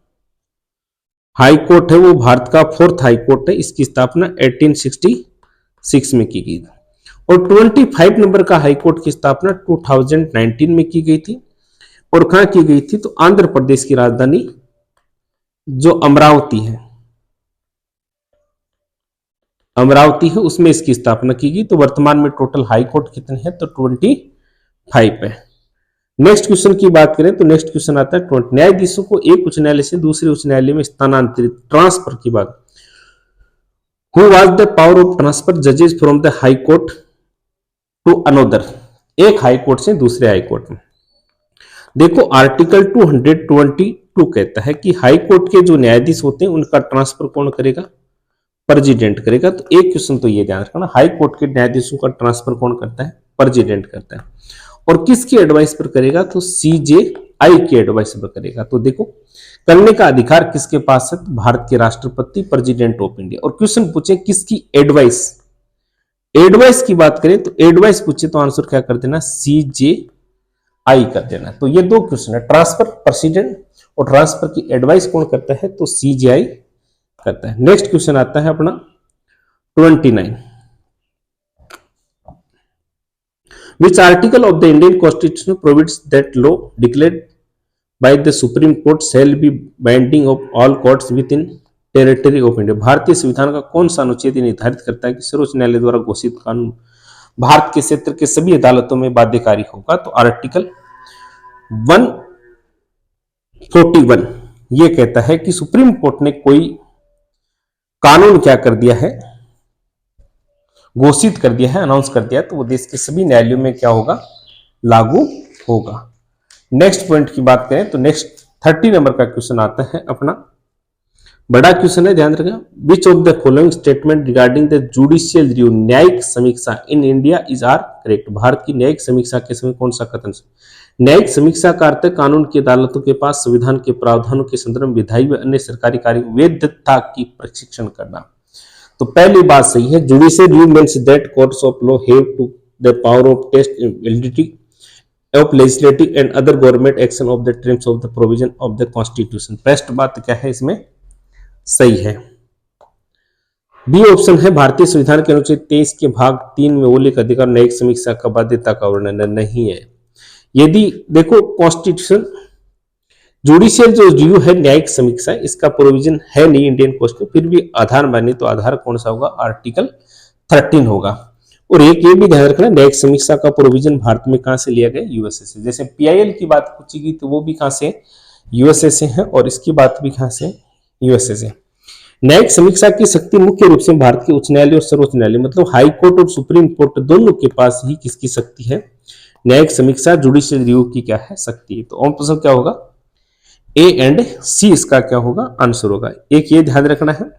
हाई कोर्ट है वो भारत का फोर्थ हाई कोर्ट है। इसकी स्थापना 1866 में की गई। और 25 नंबर का हाई कोर्ट की स्थापना 2019 में की गई थी। और कहां की गई थी? तो आंध्र प्रदेश की राजधानी जो अमरावती है उसमें इसकी स्थापना की गई। तो वर्तमान में टोटल हाई कोर्ट कितने हैं? तो 25 है। नेक्स्ट क्वेश्चन की बात करें तो नेक्स्ट क्वेश्चन आता है न्यायाधीशों को एक उच्च न्यायालय से दूसरे उच्च न्यायालय में स्थानांतरित, ट्रांसफर की बात। Who was the power of transfer जजेस from the high court to another? एक हाई कोर्ट से दूसरे हाई कोर्ट में। देखो आर्टिकल 222 कहता है कि हाई कोर्ट के जो न्यायाधीश होते हैं उनका ट्रांसफर कौन करेगा? प्रेसिडेंट करेगा। तो एक क्वेश्चन तो ये ध्यान रखना, हाई कोर्ट के न्यायाधीशों का ट्रांसफर कौन करता है? प्रेसिडेंट करता है। और किसकी एडवाइस पर करेगा? तो सीजे आई की एडवाइस पर करेगा। तो देखो, करने का अधिकार किसके पास है? तो भारत के राष्ट्रपति, प्रेसिडेंट ऑफ इंडिया। और क्वेश्चन पूछे किसकी एडवाइस, एडवाइस की बात करें तो एडवाइस पूछे तो आंसर क्या कर देना? CJI कर देना। तो ये दो क्वेश्चन है, ट्रांसफर प्रेसिडेंट और ट्रांसफर की एडवाइस कौन करता है? तो CJI करता है। नेक्स्ट क्वेश्चन आता है अपना 29, which article of the Indian Constitution provides that law declared by the Supreme Court shall be binding of all courts within territory of India? भारतीय संविधान का कौन सा अनुच्छेद निर्धारित करता है कि सर्वोच्च न्यायालय द्वारा घोषित कानून भारत के क्षेत्र के सभी अदालतों में बाध्यकारी होगा? तो आर्टिकल 141 ये कहता है कि सुप्रीम कोर्ट ने कोई कानून क्या कर दिया है? घोषित कर दिया है, अनाउंस कर दिया है, तो वो देश के सभी न्यायालयों में क्या होगा? लागू होगा। नेक्स्ट पॉइंट की बात करें तो नेक्स्ट 30 नंबर का क्वेश्चन आता है अपना, बड़ा क्वेश्चन है, ध्यान रखना। Which of the following statement regarding the judicial review, न्यायिक समीक्षा in India is are correct? भारत की न्यायिक समीक्षा के समय कौन सा कथन? न्यायिक समीक्षा का अर्थ कानून की अदालतों के पास संविधान के प्रावधानों के संदर्भ में विधायी व अन्य सरकारी कार्य वैधता की प्रशिक्षण करना। तो पहली बात सही है, judicial review means that courts of law have to the power of test validity of legislative and other government action of the terms of the provision of the constitution. Best बात क्या है इसमें? सही है, बी ऑप्शन है, भारतीय संविधान के अनुच्छेद 23 के भाग 3 में मौलिक अधिकार न्यायिक समीक्षा का बाध्यता का वर्णन नहीं है। यदि देखो कॉन्स्टिट्यूशन जुडिशियल जो रिव्यू है न्यायिक समीक्षा, इसका प्रोविजन है नहीं इंडियन कॉन्स्टिट्यूशन, फिर भी आधार माने तो आधार कौन सा होगा? आर्टिकल 13 होगा। और एक ये भी ध्यान रखना, न्यायिक समीक्षा का प्रोविजन भारत में कहां से लिया गया? यूएसए से। जैसे PIL की बात पूछेगी तो वो भी कहां से? यूएसए से है, और इसकी बात भी कहां से? यूएसए से। न्यायिक समीक्षा की शक्ति मुख्य रूप से भारत के उच्च न्यायालय और सर्वोच्च न्यायालय, मतलब हाई कोर्ट और सुप्रीम कोर्ट दोनों के पास ही किसकी शक्ति है? न्यायिक समीक्षा जुडिशियल रिव्यू की क्या है? शक्ति है। तो ऑप्शन क्या होगा? A एंड C इसका क्या होगा? आंसर होगा। एक ये ध्यान रखना है,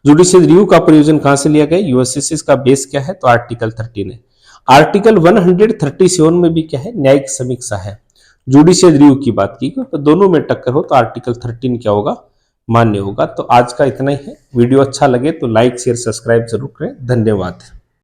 जुडिशियल रिव्यू का प्रयोजन कहां से लिया गया? यूएसए से। इसका बेस क्या है? तो आर्टिकल 13 है। आर्टिकल 137 में भी क्या है? न्यायिक समीक्षा है। जुडिशियल रिव्यू की बात की तो दोनों में टक्कर हो तो आर्टिकल 13 क्या होगा? मान्य होगा। तो आज का इतना ही है। वीडियो अच्छा लगे तो लाइक शेयर सब्सक्राइब जरूर करें। धन्यवाद।